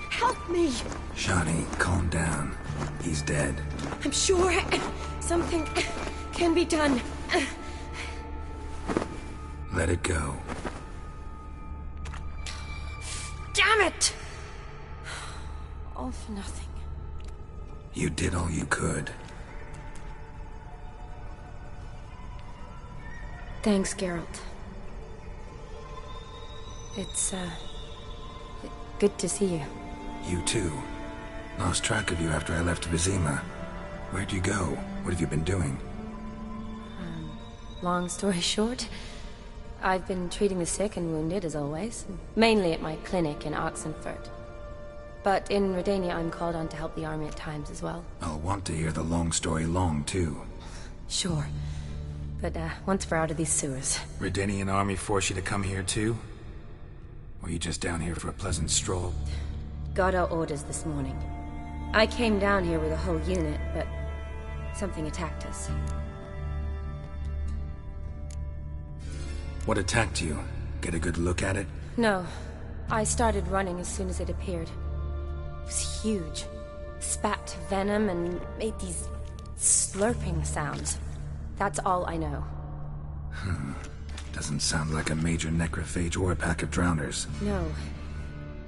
Help me. Shani, calm down. He's dead. I'm sure something can be done. Let it go. Damn it! All for nothing. You did all you could. Thanks, Geralt. It's, good to see you. You too. Lost track of you after I left Vizima. Where'd you go? What have you been doing? Long story short, I've been treating the sick and wounded, as always. Mainly at my clinic in Oxenfurt. But in Redania, I'm called on to help the army at times as well. I'll want to hear the long story long, too. Sure. But, once we're out of these sewers. Redanian army force you to come here, too? Or are you just down here for a pleasant stroll? Got our orders this morning. I came down here with a whole unit, but something attacked us. What attacked you? Get a good look at it? No. I started running as soon as it appeared. It was huge. Spat venom and made these slurping sounds. That's all I know. Doesn't sound like a major necrophage or a pack of drowners. No.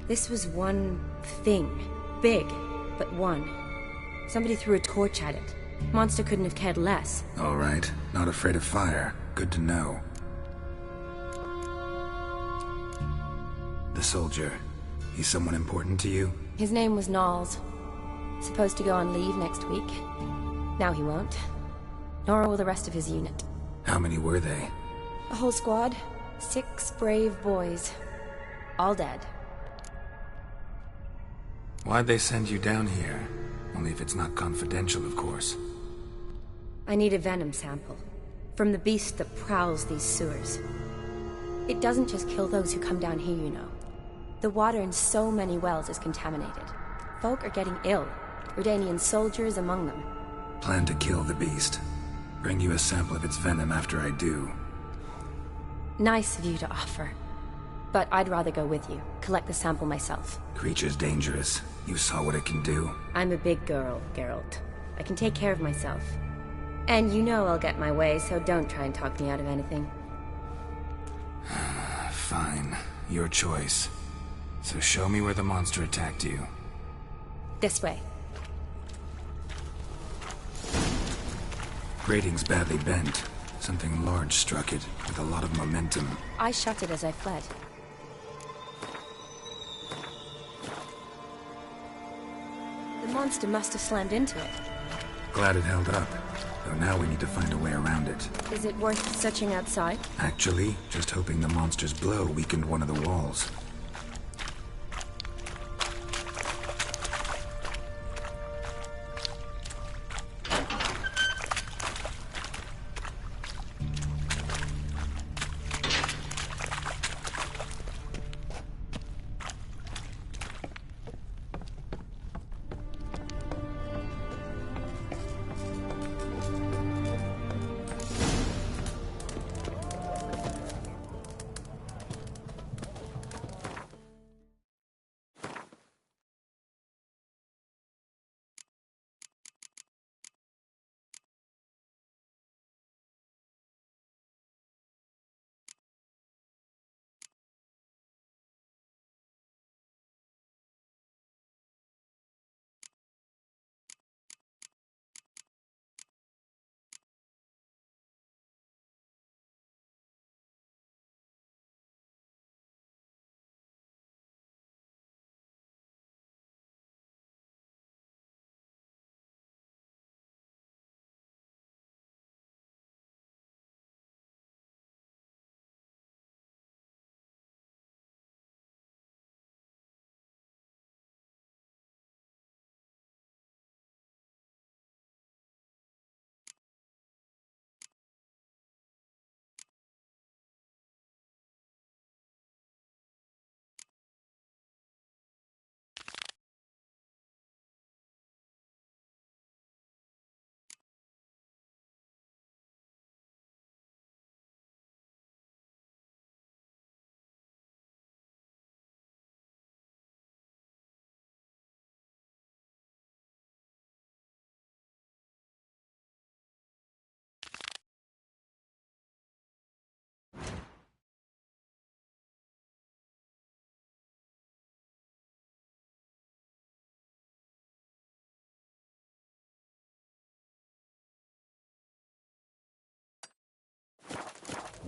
This was one thing. Big, but one. Somebody threw a torch at it. Monster couldn't have cared less. All right. Not afraid of fire. Good to know. The soldier. He's someone important to you? His name was Knowles. Supposed to go on leave next week. Now he won't. Nor will the rest of his unit. How many were they? A whole squad. 6 brave boys. All dead. Why'd they send you down here? Only if it's not confidential, of course. I need a venom sample. From the beast that prowls these sewers. It doesn't just kill those who come down here, you know. The water in so many wells is contaminated. Folk are getting ill. Redanian soldiers among them. Plan to kill the beast. Bring you a sample of its venom after I do. Nice of you to offer. But I'd rather go with you. Collect the sample myself. Creature's dangerous. You saw what it can do. I'm a big girl, Geralt. I can take care of myself. And you know I'll get my way, so don't try and talk me out of anything. Fine. Your choice. So show me where the monster attacked you. This way. Grating's badly bent. Something large struck it, with a lot of momentum. I shot it as I fled. The monster must have slammed into it. Glad it held up. Though now we need to find a way around it. Is it worth searching outside? Actually, just hoping the monster's blow weakened one of the walls.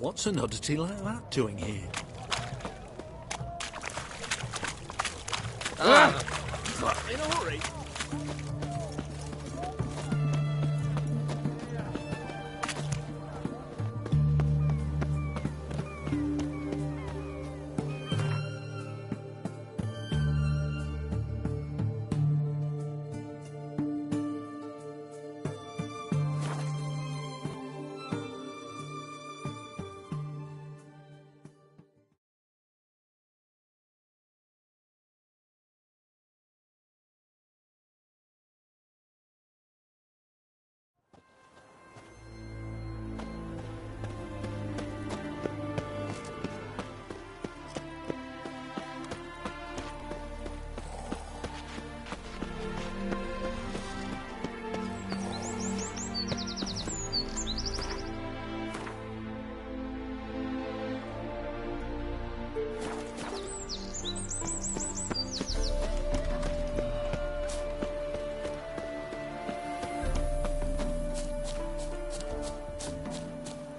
What's an oddity like that doing here? In a hurry.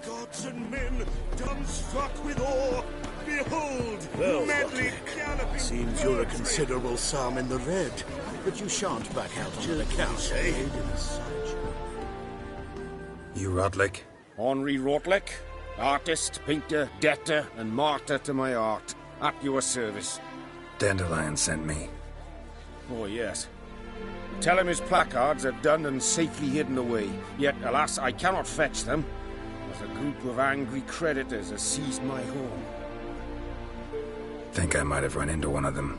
Gods and men, dumbstruck with awe, behold, madly galloping. Seems you're a considerable psalm in the red, but you shan't back out on the count, eh? You Rotlick? Henri Rotlick, artist, painter, debtor, and martyr to my art, at your service. Dandelion sent me. Oh, yes. Tell him his placards are done and safely hidden away. Yet, alas, I cannot fetch them, as a group of angry creditors has seized my home. Think I might have run into one of them.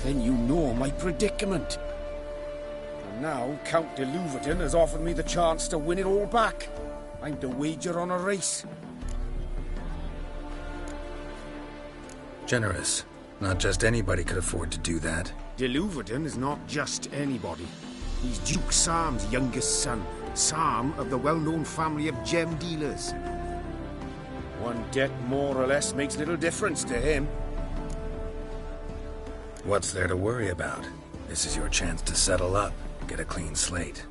Then you know my predicament. And now Count de Louverton has offered me the chance to win it all back. I'm to wager on a race. Generous. Not just anybody could afford to do that. De Louverton is not just anybody. He's Duke Sam's youngest son. Sam of the well-known family of gem dealers. One debt more or less makes little difference to him. What's there to worry about? This is your chance to settle up, get a clean slate.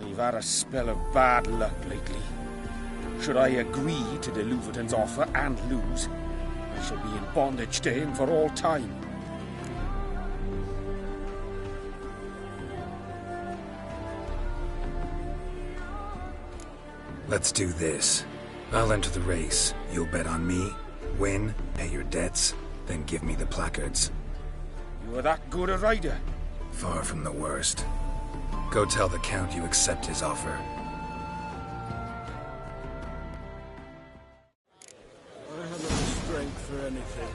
I've had a spell of bad luck lately. Should I agree to de Louverton's offer and lose, I shall be in bondage to him for all time. Let's do this. I'll enter the race. You'll bet on me, win, pay your debts, then give me the placards. You are that good a rider? Far from the worst. Go tell the Count you accept his offer. I haven't the strength for anything.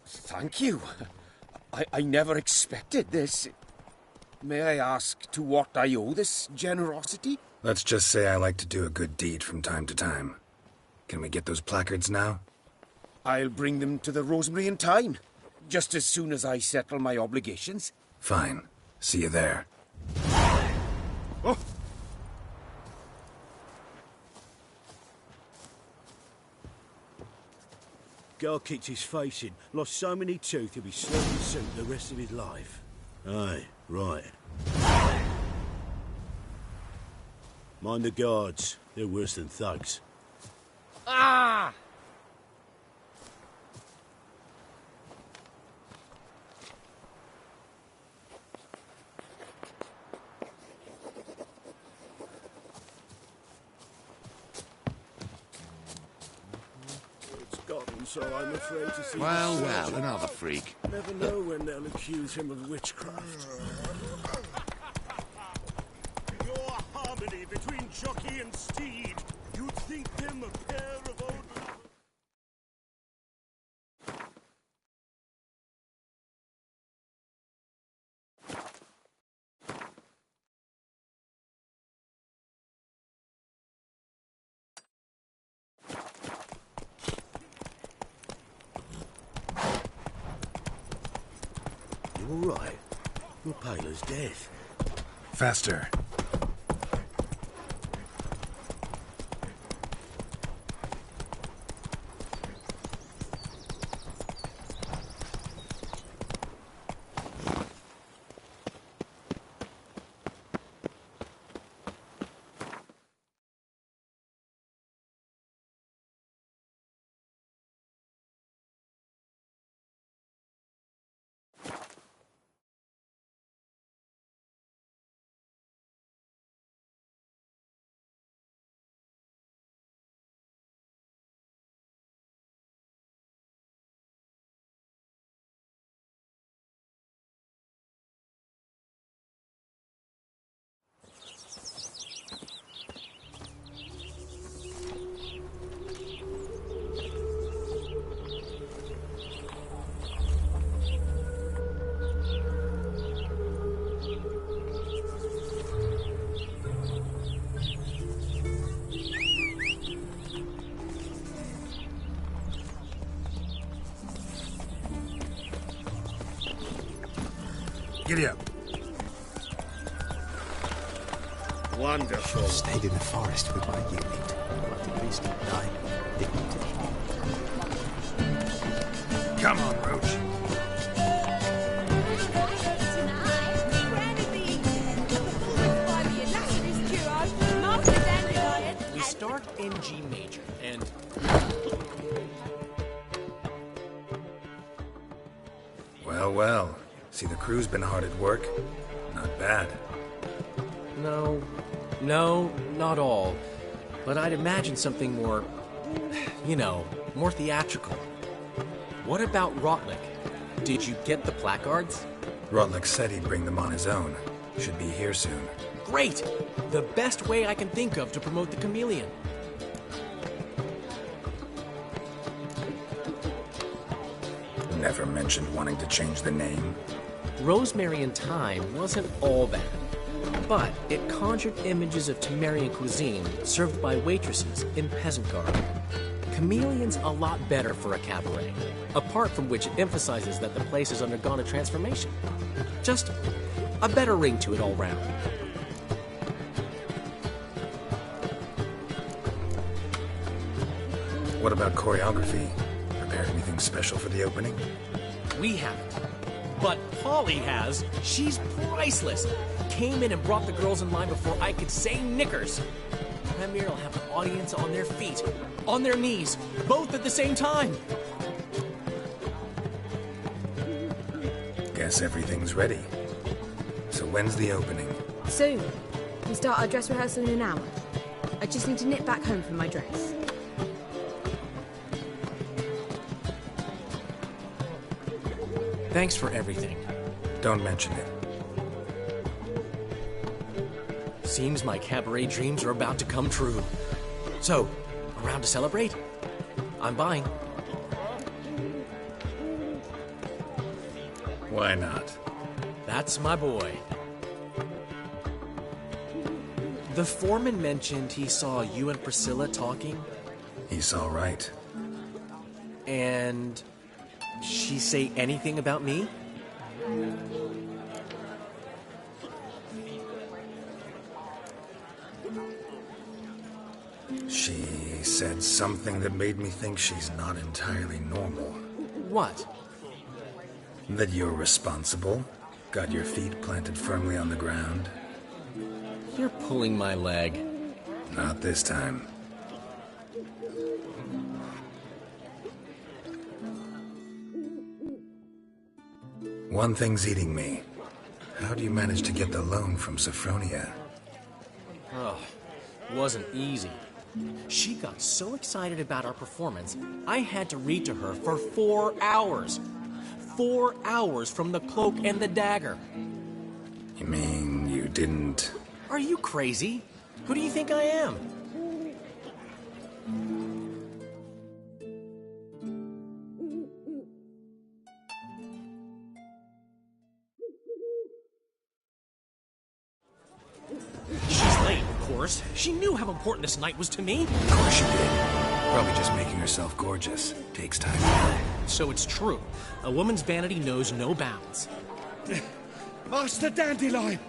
Thank you. I never expected this. May I ask to what I owe this generosity? Let's just say I like to do a good deed from time to time. Can we get those placards now? I'll bring them to the Rosemary in time, just as soon as I settle my obligations. Fine. See you there. Oh. Guy kicked his face in, lost so many teeth he'll be slurping soup the rest of his life. Aye, right. Mind the guards, they're worse than thugs. Ah! so I'm afraid to see. Well, well, another freak. Never know when they'll accuse him of witchcraft. Your harmony between jockey and steed. You'd think them a pair of old... You all right? You're pale as death. Faster. Giddy up. Wonderful. Stayed in the forest with my unit. But at least it died dignity. Come on, Roach. We start in G major, and... Well, well. See, the crew's been hard at work. Not bad. No, not all. But I'd imagine something more, you know, more theatrical. What about Rotlick? Did you get the placards? Rotlick said he'd bring them on his own. Should be here soon. Great! The best way I can think of to promote the chameleon. Never mentioned wanting to change the name. Rosemary and Thyme wasn't all bad, but it conjured images of Temerian cuisine served by waitresses in peasant garb. Chameleon's a lot better for a cabaret, apart from which it emphasizes that the place has undergone a transformation. Just a better ring to it all round. What about choreography? Prepared anything special for the opening? We haven't. But Polly has. She's priceless. Came in and brought the girls in line before I could say knickers. Premier will have an audience on their feet, on their knees, both at the same time. Guess everything's ready. So when's the opening? Soon. We start our dress rehearsal in an hour. I just need to nip back home for my dress. Thanks for everything. Don't mention it. Seems my cabaret dreams are about to come true. So, around to celebrate? I'm buying. Why not? That's my boy. The foreman mentioned he saw you and Priscilla talking. He saw right. And she say anything about me? She said something that made me think she's not entirely normal. What? That you're responsible, got your feet planted firmly on the ground. You're pulling my leg. Not this time. One thing's eating me. How do you manage to get the loan from Sophronia? Oh, wasn't easy. She got so excited about our performance, I had to read to her for 4 hours. 4 hours from the cloak and the dagger. You mean you didn't... Are you crazy? Who do you think I am? She's late, of course. She knew how important this night was to me. Of course she did. Probably just making herself gorgeous. Takes time. So it's true. A woman's vanity knows no bounds. Master Dandelion!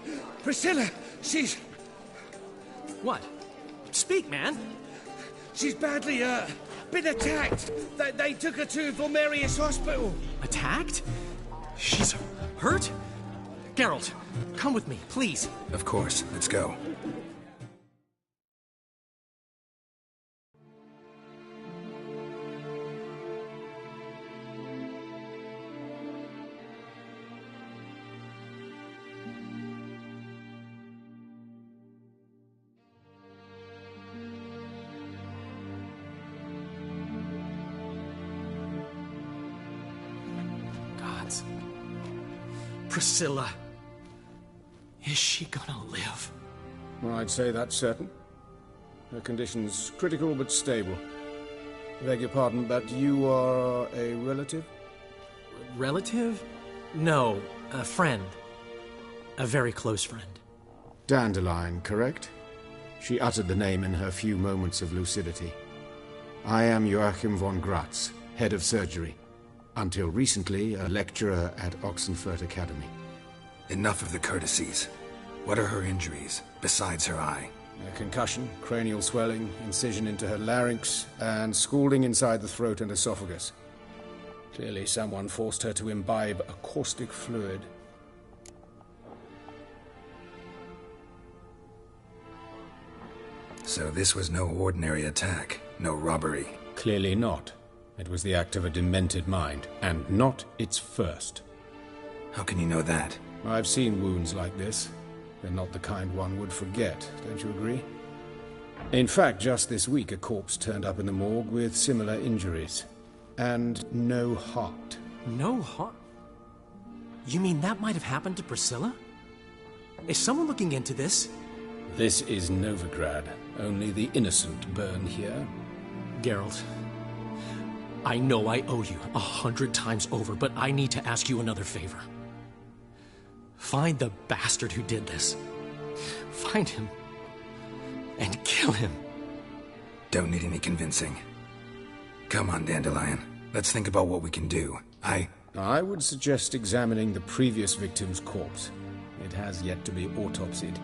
Priscilla, she's... What? Speak, man. She's badly, been attacked. They took her to Vulmerius Hospital. Attacked? She's hurt? Geralt, come with me, please. Of course. Let's go. Gods. Priscilla. Is she gonna live? Well, I'd say that's certain. Her condition's critical but stable. Beg your pardon, but you are a relative? Relative? No, a friend. A very close friend. Dandelion, correct? She uttered the name in her few moments of lucidity. I am Joachim von Gratz, head of surgery. Until recently, a lecturer at Oxenfurt Academy. Enough of the courtesies. What are her injuries, besides her eye? A concussion, cranial swelling, incision into her larynx, and scalding inside the throat and esophagus. Clearly someone forced her to imbibe a caustic fluid. So this was no ordinary attack, no robbery. Clearly not. It was the act of a demented mind, and not its first. How can you know that? I've seen wounds like this. They're not the kind one would forget, don't you agree? In fact, just this week a corpse turned up in the morgue with similar injuries. And no heart. No heart? You mean that might have happened to Priscilla? Is someone looking into this? This is Novigrad. Only the innocent burn here. Geralt, I know I owe you 100 times over, but I need to ask you another favor. Find the bastard who did this. Find him. And kill him. Don't need any convincing. Come on, Dandelion. Let's think about what we can do. I would suggest examining the previous victim's corpse. It has yet to be autopsied.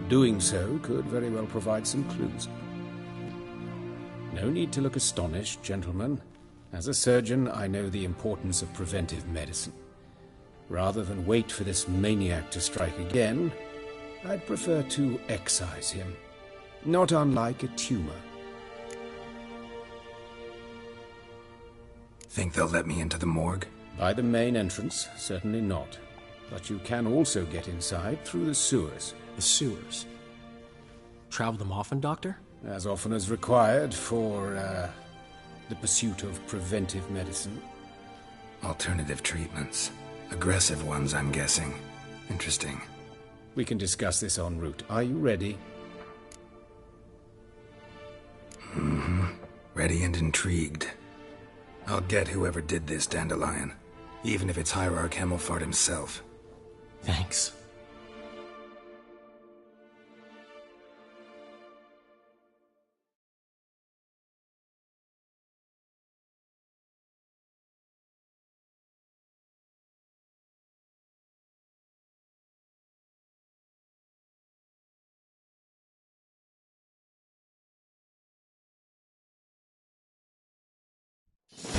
Doing so could very well provide some clues. No need to look astonished, gentlemen. As a surgeon, I know the importance of preventive medicine. Rather than wait for this maniac to strike again, I'd prefer to excise him. Not unlike a tumor. Think they'll let me into the morgue? By the main entrance, certainly not. But you can also get inside through the sewers. The sewers? Travel them often, Doctor? As often as required for, the pursuit of preventive medicine. Alternative treatments. Aggressive ones, I'm guessing. Interesting. We can discuss this en route. Are you ready? Mm-hmm. Ready and intrigued. I'll get whoever did this, Dandelion. Even if it's Hierarch Hemmelfart himself. Thanks.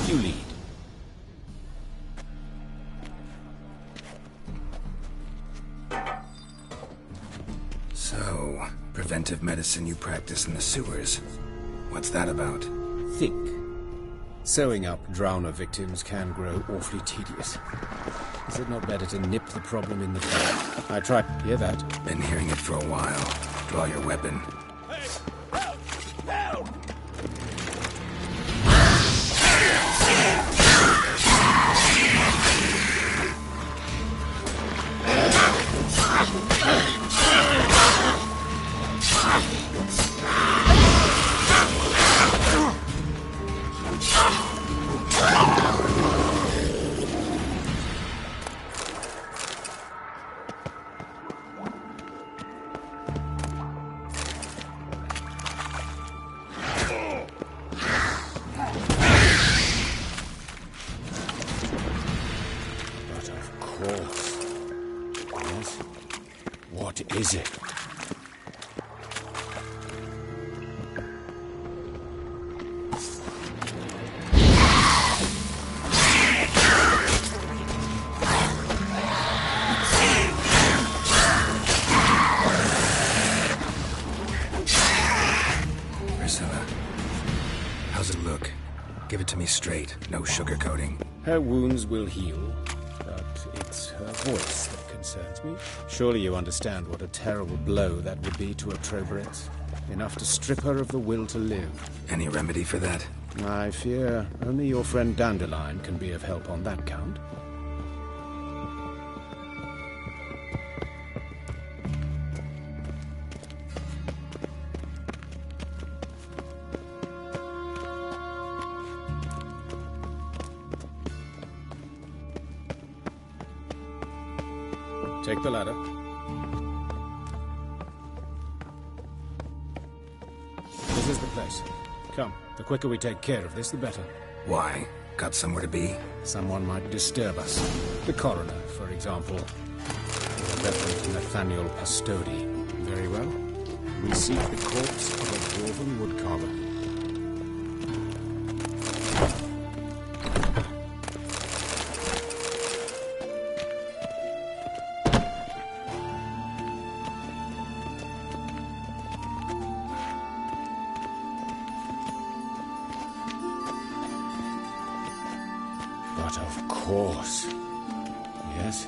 You lead. So, preventive medicine you practice in the sewers. What's that about? Think. Sewing up drowner victims can grow awfully tedious. Is it not better to nip the problem in the bud? I try. Hear that? Been hearing it for a while. Draw your weapon. Hey! Help! Help! is it? Priscilla, how's it look? Give it to me straight, no sugarcoating. Her wounds will heal, but it's her voice that concerns me. Surely you understand what a terrible blow that would be to a Troberet. Enough to strip her of the will to live. Any remedy for that? I fear only your friend Dandelion can be of help on that count. Take the ladder. This is the place. Come, the quicker we take care of this, the better. Why? Got somewhere to be? Someone might disturb us. The coroner, for example. The Reverend Nathaniel Pastodi. Very well. We seek the corpse of a dwarven woodcarver. But of course. Yes?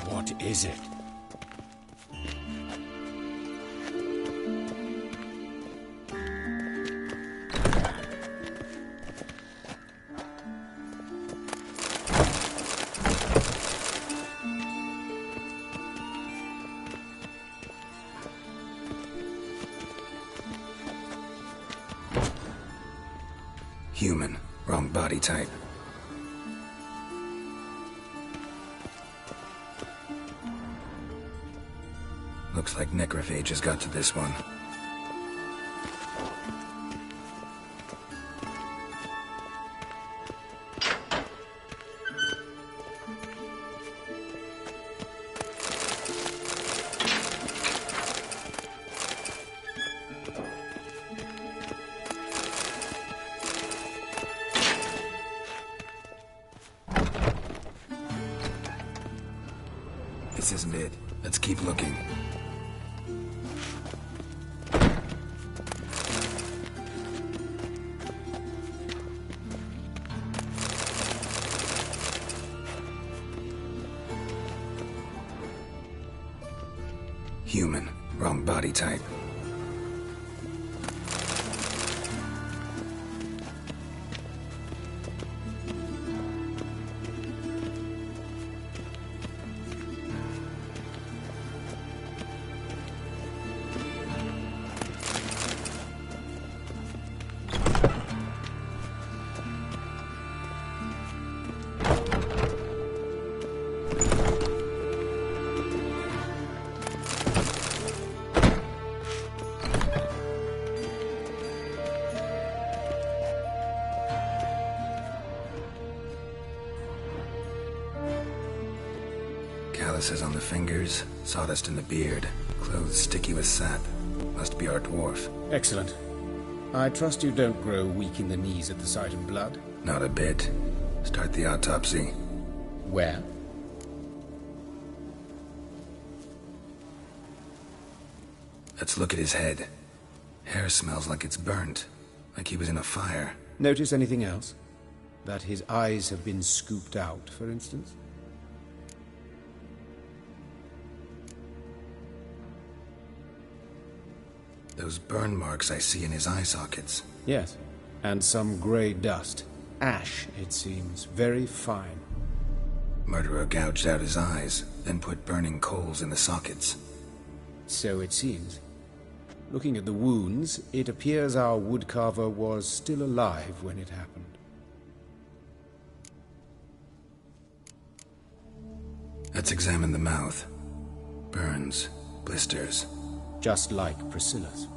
What is it? Human. Wrong body type. Looks like necrophages got to this one. This isn't it. Let's keep looking. Human. Wrong body type. Calluses on the fingers, sawdust in the beard, clothes sticky with sap. Must be our dwarf. Excellent. I trust you don't grow weak in the knees at the sight of blood? Not a bit. Start the autopsy. Where? Let's look at his head. Hair smells like it's burnt, like he was in a fire. Notice anything else? That his eyes have been scooped out, for instance? Those burn marks I see in his eye sockets. Yes, and some grey dust. Ash, it seems. Very fine. Murderer gouged out his eyes, then put burning coals in the sockets. So it seems. Looking at the wounds, it appears our woodcarver was still alive when it happened. Let's examine the mouth. Burns, blisters. Just like Priscilla's.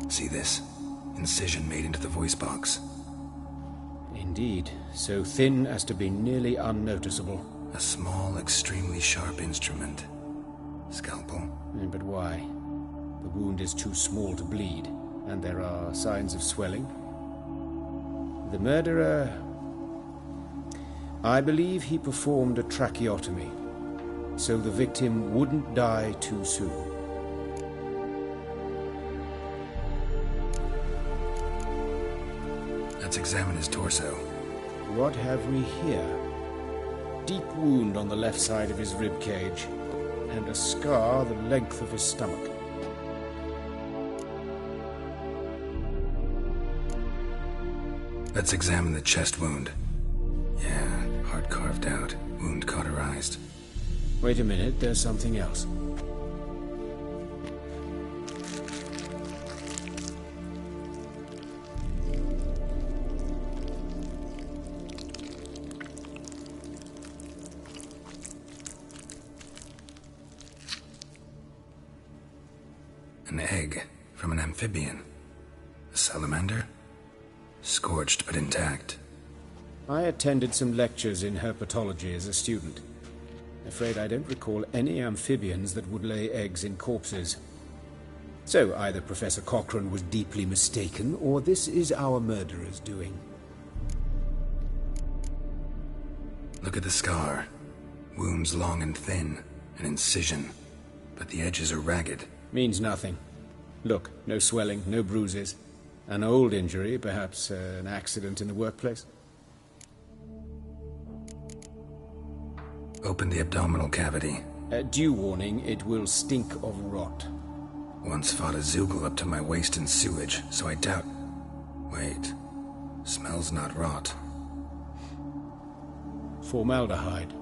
See this? Incision made into the voice box. Indeed, so thin as to be nearly unnoticeable. A small, extremely sharp instrument. Scalpel? But why? The wound is too small to bleed, and there are signs of swelling. The murderer... I believe he performed a tracheotomy, so the victim wouldn't die too soon. Let's examine his torso. What have we here? Deep wound on the left side of his rib cage, and a scar the length of his stomach. Let's examine the chest wound. Yeah, heart carved out, wound cauterized. Wait a minute, there's something else. An egg from an amphibian. A salamander? Scorched but intact. I attended some lectures in herpetology as a student. Afraid I don't recall any amphibians that would lay eggs in corpses. So either Professor Cochrane was deeply mistaken, or this is our murderer's doing. Look at the scar. Wounds long and thin, an incision. But the edges are ragged. Means nothing. Look, no swelling, no bruises. An old injury, perhaps an accident in the workplace. Open the abdominal cavity. Due warning, it will stink of rot. Once fought a Zoogle up to my waist in sewage, so I doubt... Wait. Smells not rot. Formaldehyde.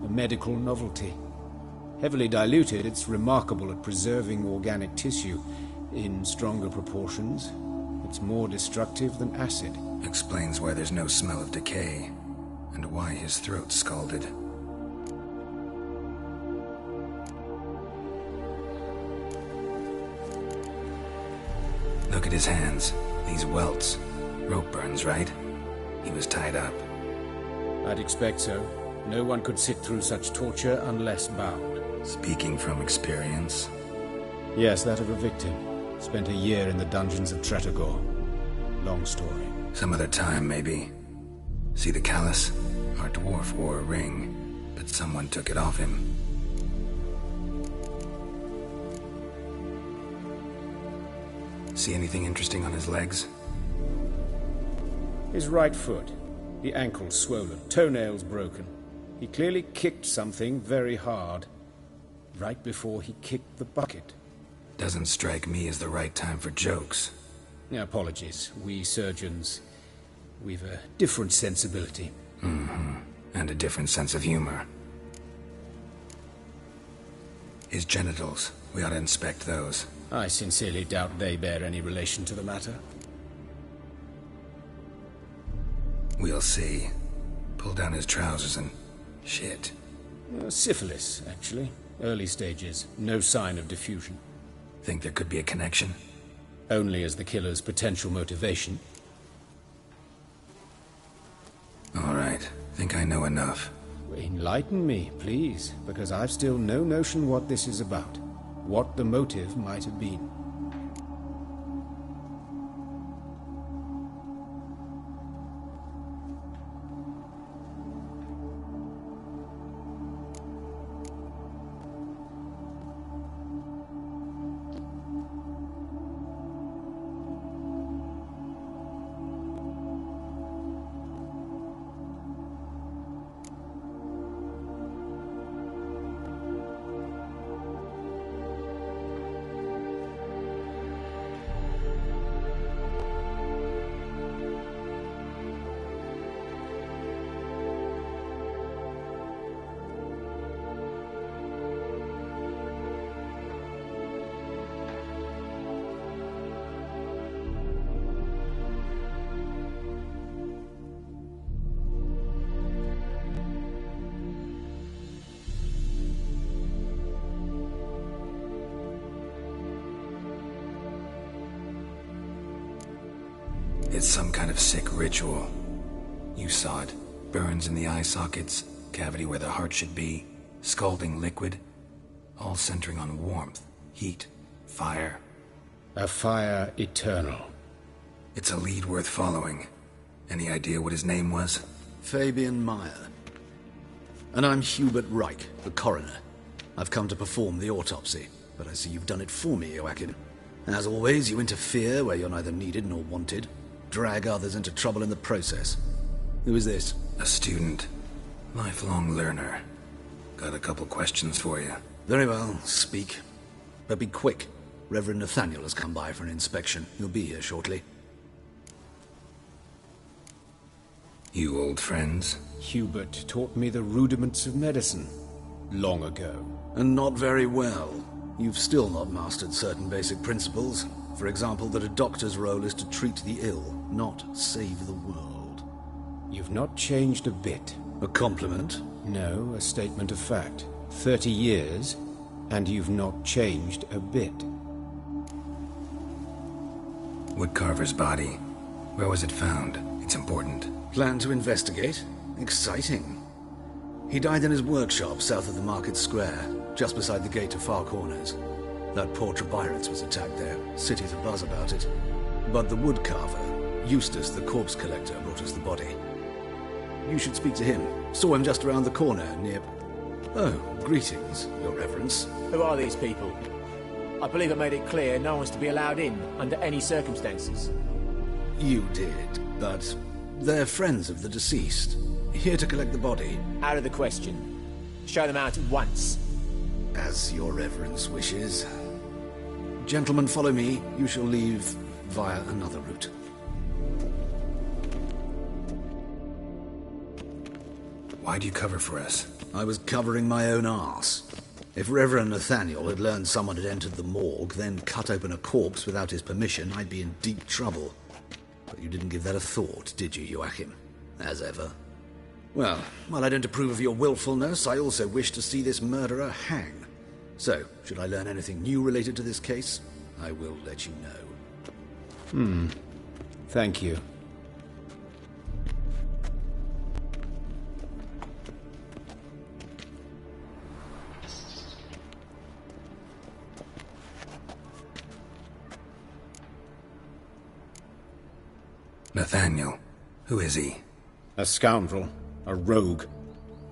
A medical novelty. Heavily diluted, it's remarkable at preserving organic tissue. In stronger proportions, it's more destructive than acid. Explains why there's no smell of decay, and why his throat's scalded. Look at his hands. These welts. Rope burns, right? He was tied up. I'd expect so. No one could sit through such torture unless bound. Speaking from experience? Yes, that of a victim. Spent a year in the dungeons of Tretogor. Long story. Some other time, maybe. See the callus? Our dwarf wore a ring, but someone took it off him. See anything interesting on his legs? His right foot. The ankle swollen, toenails broken. He clearly kicked something very hard. Right before he kicked the bucket. Doesn't strike me as the right time for jokes. Apologies. We surgeons, we've a different sensibility. Mm-hmm. And a different sense of humor. His genitals. We ought to inspect those. I sincerely doubt they bear any relation to the matter. We'll see. Pull down his trousers and... shit. Syphilis, actually. Early stages. No sign of diffusion. Think there could be a connection? Only as the killer's potential motivation. All right. Think I know enough. Enlighten me, please, because I've still no notion what this is about. What the motive might have been. It's some kind of sick ritual. You saw it. Burns in the eye sockets, cavity where the heart should be, scalding liquid, all centering on warmth, heat, fire. A fire eternal. It's a lead worth following. Any idea what his name was? Fabian Meyer. And I'm Hubert Reich, the coroner. I've come to perform the autopsy, but I see you've done it for me, Joachim. As always, you interfere where you're neither needed nor wanted. Drag others into trouble in the process. Who is this? A student. Lifelong learner. Got a couple questions for you. Very well, speak. But be quick. Reverend Nathaniel has come by for an inspection. He'll be here shortly. You old friends? Hubert taught me the rudiments of medicine. Long ago. And not very well. You've still not mastered certain basic principles. For example, that a doctor's role is to treat the ill, not save the world. You've not changed a bit. A compliment? No, a statement of fact. 30 years, and you've not changed a bit. Woodcarver's body. Where was it found? It's important. Plan to investigate? Exciting. He died in his workshop south of the market square, just beside the gate to Far Corners. That poor Trebirates was attacked there. City's abuzz about it. But the woodcarver, Eustace the corpse collector, brought us the body. You should speak to him. Saw him just around the corner, near... Oh, greetings, Your Reverence. Who are these people? I believe I made it clear no one's to be allowed in, under any circumstances. You did, but they're friends of the deceased. Here to collect the body. Out of the question. Show them out at once. As Your Reverence wishes. Gentlemen, follow me. You shall leave via another route. Why'd you cover for us? I was covering my own arse. If Reverend Nathaniel had learned someone had entered the morgue, then cut open a corpse without his permission, I'd be in deep trouble. But you didn't give that a thought, did you, Joachim? As ever. Well, while I don't approve of your willfulness, I also wish to see this murderer hang. So, should I learn anything new related to this case, I will let you know. Thank you. Nathaniel. Who is he? A scoundrel. A rogue.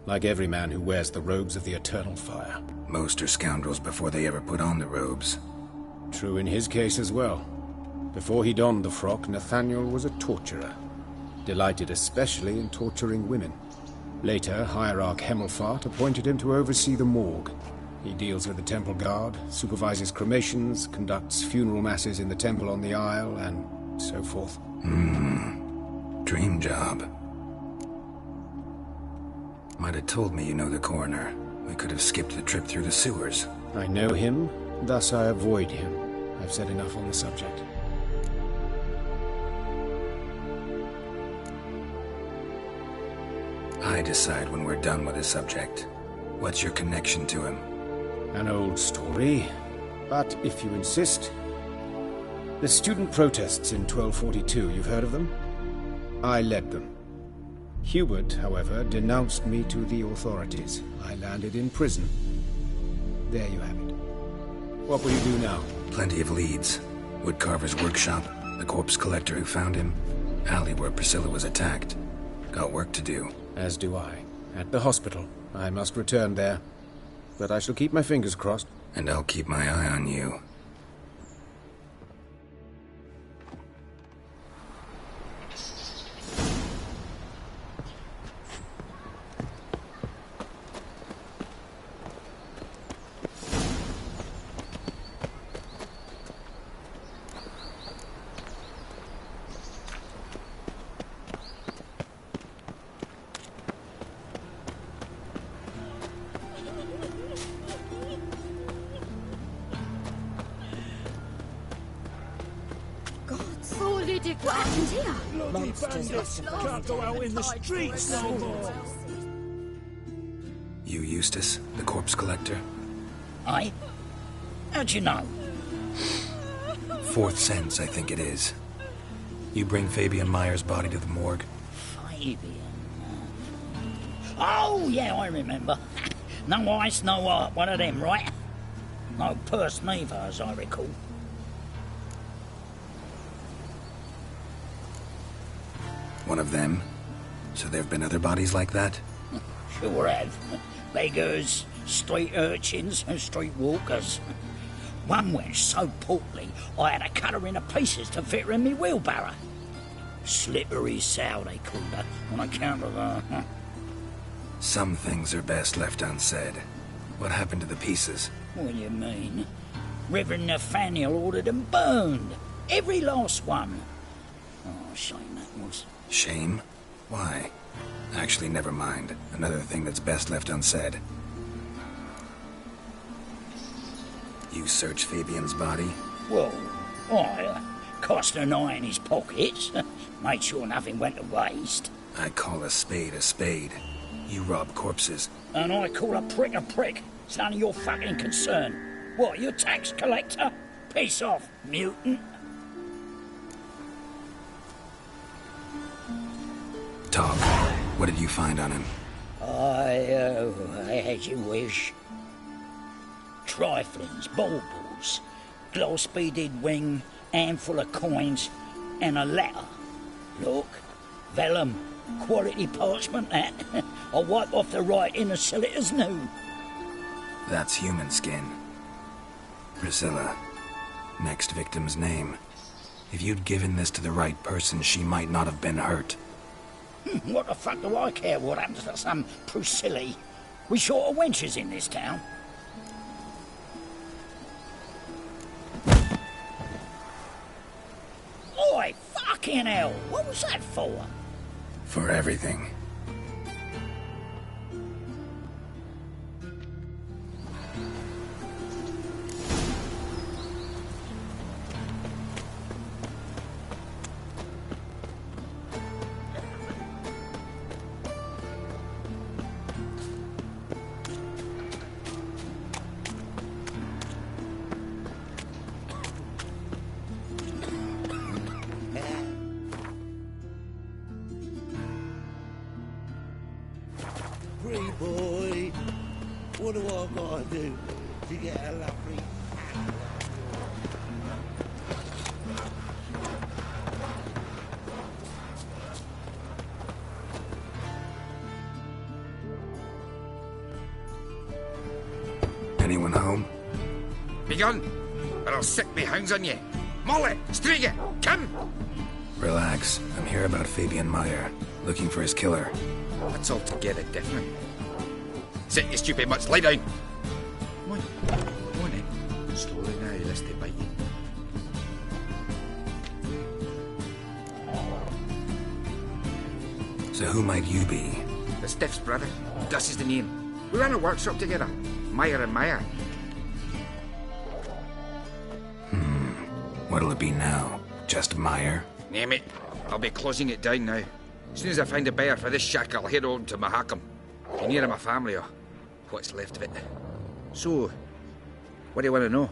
Like every man who wears the robes of the Eternal Fire. Most are scoundrels before they ever put on the robes. True in his case as well. Before he donned the frock, Nathaniel was a torturer. Delighted especially in torturing women. Later, Hierarch Hemmelfart appointed him to oversee the morgue. He deals with the temple guard, supervises cremations, conducts funeral masses in the temple on the Isle, and so forth. Dream job. Might have told me you know the coroner. We could have skipped the trip through the sewers. I know him, thus I avoid him. I've said enough on the subject. I decide when we're done with the subject. What's your connection to him? An old story, but if you insist... The student protests in 1242, you've heard of them? I led them. Hubert, however, denounced me to the authorities. I landed in prison. There you have it. What will you do now? Plenty of leads. Woodcarver's workshop, the corpse collector who found him, alley where Priscilla was attacked. Got work to do. As do I. At the hospital. I must return there. But I shall keep my fingers crossed. And I'll keep my eye on you. What happened here? Bloody bandits can't go out in the streets no more. You Eustace, the corpse collector? Aye? How'd you know? Fourth sense, I think it is. You bring Fabian Meyer's body to the morgue? Fabian? Oh, yeah, I remember. No ice, no art, one of them, right? No purse neither, as I recall. One of them? So there have been other bodies like that? Sure have. Beggars, street urchins, and street walkers. One went so portly, I had to cut her into pieces to fit her in me wheelbarrow. Slippery sow, they called her, on account of her. Some things are best left unsaid. What happened to the pieces? What do you mean? Reverend Nathaniel ordered them burned. Every last one. Oh, shame that was. Shame? Why? Actually, never mind. Another thing that's best left unsaid. You searched Fabian's body? Well, I cast an eye in his pockets. Made sure nothing went to waste. I call a spade a spade. You rob corpses. And I call a prick a prick. It's none of your fucking concern. What, you tax collector? Piss off, mutant. Talk. What did you find on him? As you wish. Triflings, baubles, gloss-beaded ring, handful of coins, and a letter. Look, vellum, quality parchment, that. I'll wipe off the writing and sell it as new. That's human skin. Priscilla. Next victim's name. If you'd given this to the right person, she might not have been hurt. What the fuck do I care what happens to some Priscilla? We short of wenches in this town. Oi, fucking hell! What was that for? For everything. Free boy. What do I gotta do to get a lovely... Anyone home? Begone, or I'll sick me hounds on you. Molly, Striga, come! Relax. I'm here about Fabian Meyer, looking for his killer. That's altogether different. Sit, you stupid mutts, lie down. Come on in. Slowly now, lest they bite you. So who might you be? The Stiff's brother. Das is the name. We ran a workshop together. Meyer and Meyer. What'll it be now? Just Meyer? Name it. I'll be closing it down now. As soon as I find a buyer for this shack, I'll head on to Mahakam. Be near my family, or what's left of it. So, what do you want to know?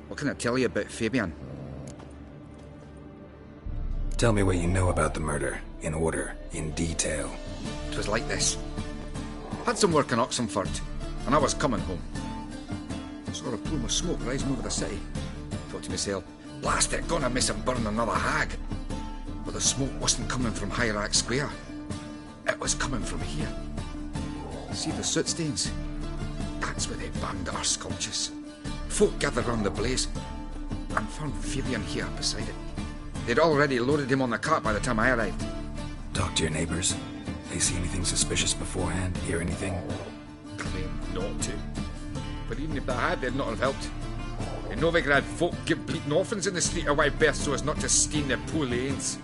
What can I tell you about Fabian? Tell me what you know about the murder, in order, in detail. It was like this. Had some work in Oxenford, and I was coming home. Saw a plume of smoke rising over the city. Thought to myself, blast it, gonna miss and burn another hag. But the smoke wasn't coming from Hierarch Square. It was coming from here. See the soot stains? That's where they burned our sculptures. Folk gathered round the blaze and found Fabian here beside it. They'd already loaded him on the cart by the time I arrived. Talk to your neighbors. They see anything suspicious beforehand? Hear anything? Claim not to. But even if they had, they'd not have helped. In Novigrad, folk give bleating orphans in the street a wide berth so as not to stain their poor lanes.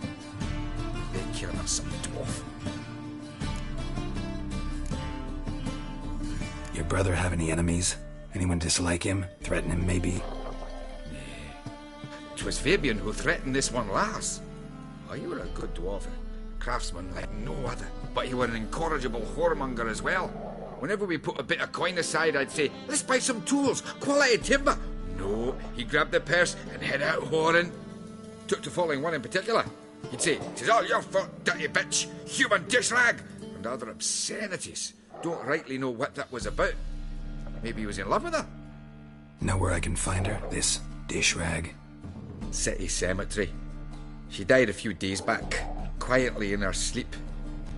They care about some dwarf. Your brother have any enemies? Anyone dislike him? Threaten him, maybe? 'Twas Fabian who threatened this one last. Oh, you were a good dwarf, a craftsman like no other. But you were an incorrigible whoremonger as well. Whenever we put a bit of coin aside, I'd say, let's buy some tools, quality timber. No, he grabbed the purse and head out whoring. Took to following one in particular. He'd say, "'Tis all your fault, dirty bitch, human dish rag," and other obscenities. don't rightly know what that was about. Maybe he was in love with her? Know where I can find her? This dish rag? City cemetery. She died a few days back, quietly in her sleep.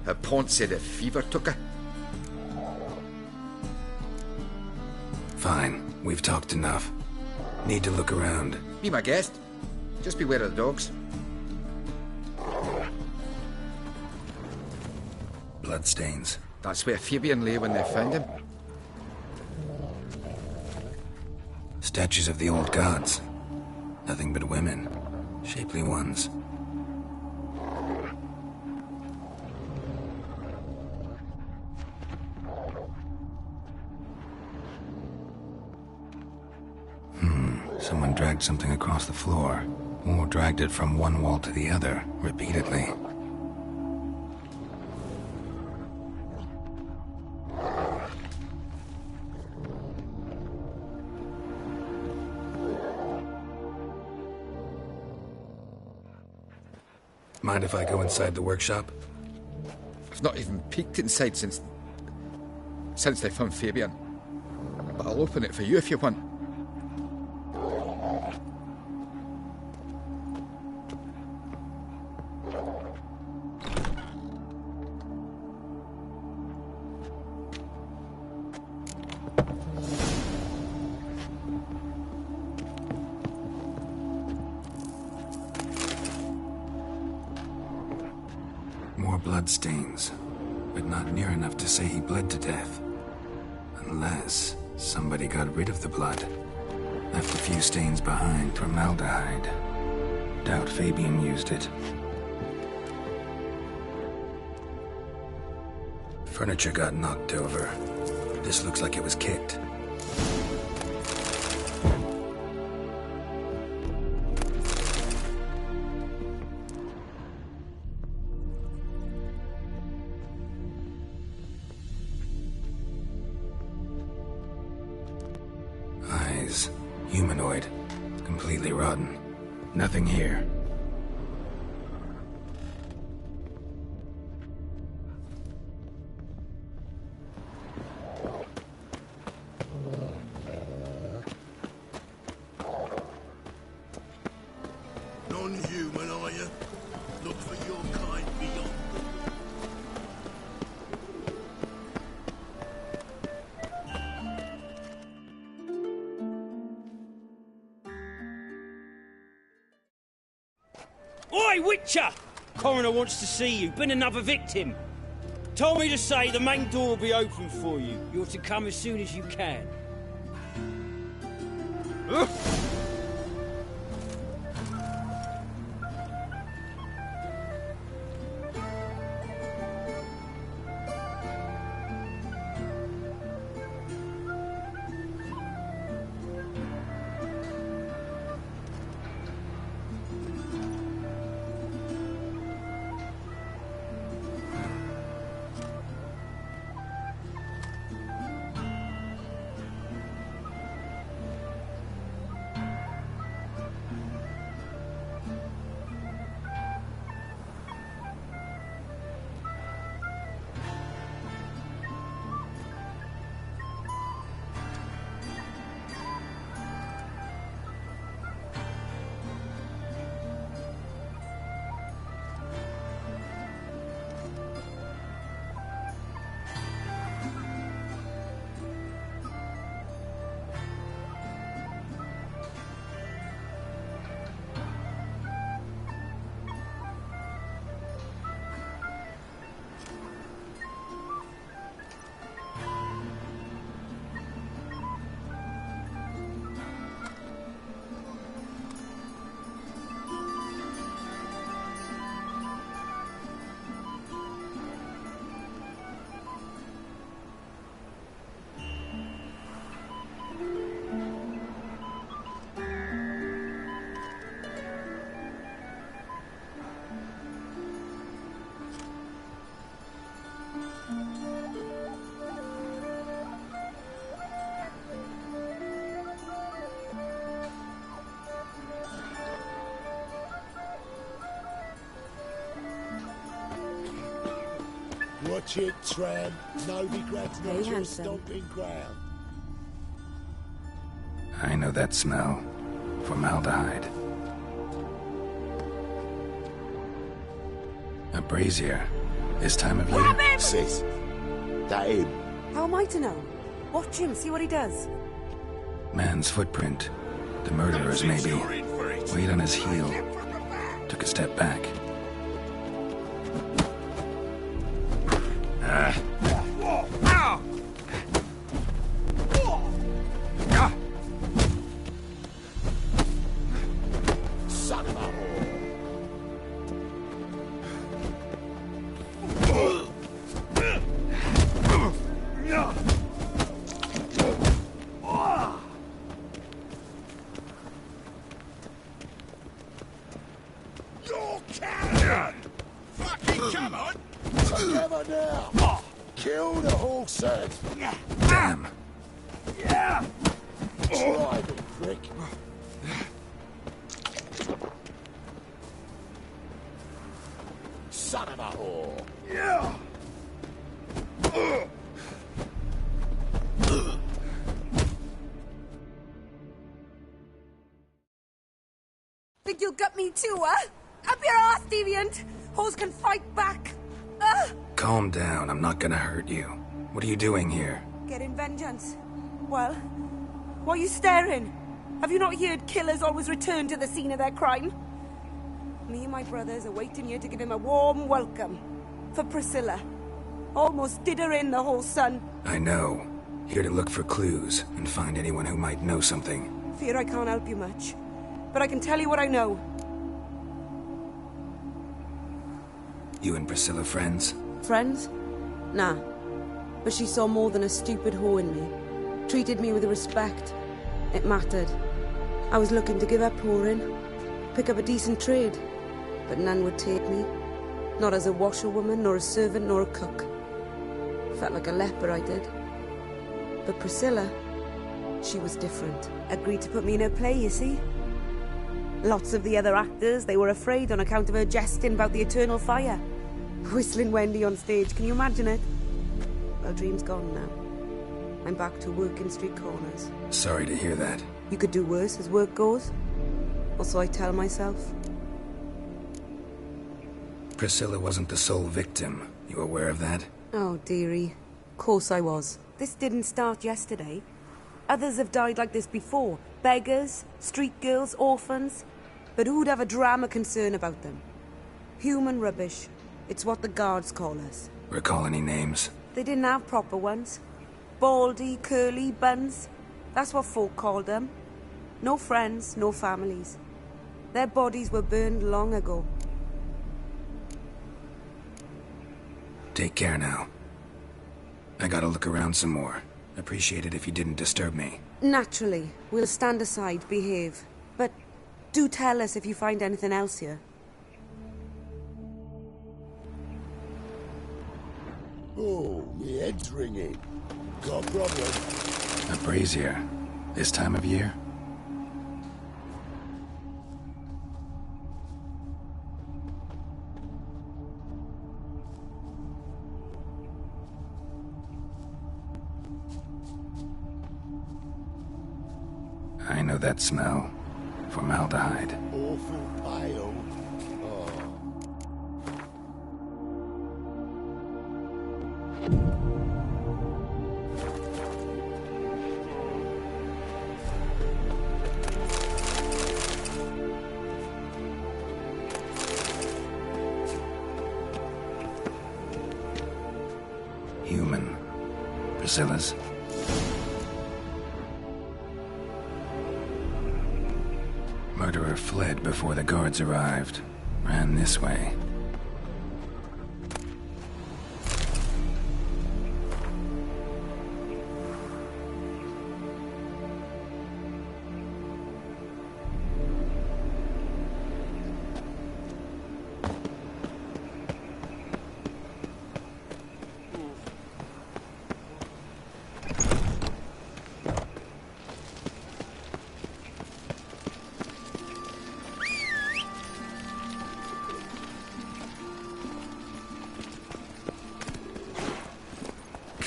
Her pont said a fever took her. Fine, we've talked enough. Need to look around. Be my guest. Just beware of the dogs. Bloodstains. That's where Fabian lay when they found him. Statues of the old gods. Nothing but women. Shapely ones. Someone dragged something across the floor, or dragged it from one wall to the other, repeatedly. Mind if I go inside the workshop? I've not even peeked inside since they found Fabian. But I'll open it for you if you want. More bloodstains, but not near enough to say he bled to death. Unless somebody got rid of the blood. Left a few stains behind, formaldehyde. Doubt Fabian used it. Furniture got knocked over. This looks like it was kicked. Eyes. Humanoid. Completely rotten. Nothing here. Non-human, are you? Look for your kind beyond. Oi, Witcher! Coroner wants to see you. Been another victim. Told me to say the main door will be open for you. You're to come as soon as you can. Watch it, tramp. Nobody grabs Hey, no handsome. stomping ground. I know that smell. Formaldehyde. A brazier. This time of year. Sis, that him? How am I to know? Watch him, see what he does. Man's footprint. The murderer's maybe. Weight on his heel. Took a step back. Son of a whore. You're carrying! Fucking come on! Together now! Kill the horses! Damn. Yeah! Try me, prick! Son of a whore! Yeah! Think you'll gut me too, huh? Up your ass, deviant! Hoes can fight back! Calm down. I'm not gonna hurt you. What are you doing here? Getting vengeance. Well, why are you staring? Have you not heard killers always return to the scene of their crime? Me and my brothers are waiting here to give him a warm welcome. For Priscilla. Almost did her in, the whole son. I know. Here to look for clues and find anyone who might know something. Fear I can't help you much. But I can tell you what I know. You and Priscilla friends? Friends? Nah. But she saw more than a stupid whore in me. Treated me with respect. It mattered. I was looking to give up whoring. Pick up a decent trade. But none would take me. Not as a washerwoman, nor a servant, nor a cook. Felt like a leper, I did. But Priscilla, she was different. Agreed to put me in her play, you see? Lots of the other actors, they were afraid on account of her jesting about the eternal fire. Whistling Wendy on stage, can you imagine it? Well, dream's gone now. I'm back to working street corners. Sorry to hear that. You could do worse as work goes. Or so I tell myself. Priscilla wasn't the sole victim. You aware of that? Oh, dearie. Course I was. This didn't start yesterday. Others have died like this before. Beggars, street girls, orphans. But who'd have a drama concern about them? Human rubbish. It's what the guards call us. Recall any names? They didn't have proper ones. Baldy, curly, buns. That's what folk called them. No friends, no families. Their bodies were burned long ago. Take care now. I gotta look around some more. Appreciate it if you didn't disturb me. Naturally. We'll stand aside, behave. But do tell us if you find anything else here. Oh, my head's ringing. Got a problem? A brazier. This time of year? I know that smell. Formaldehyde. Awful pale. Oh. Human. Priscilla's. Murderer fled before the guards arrived. Ran this way.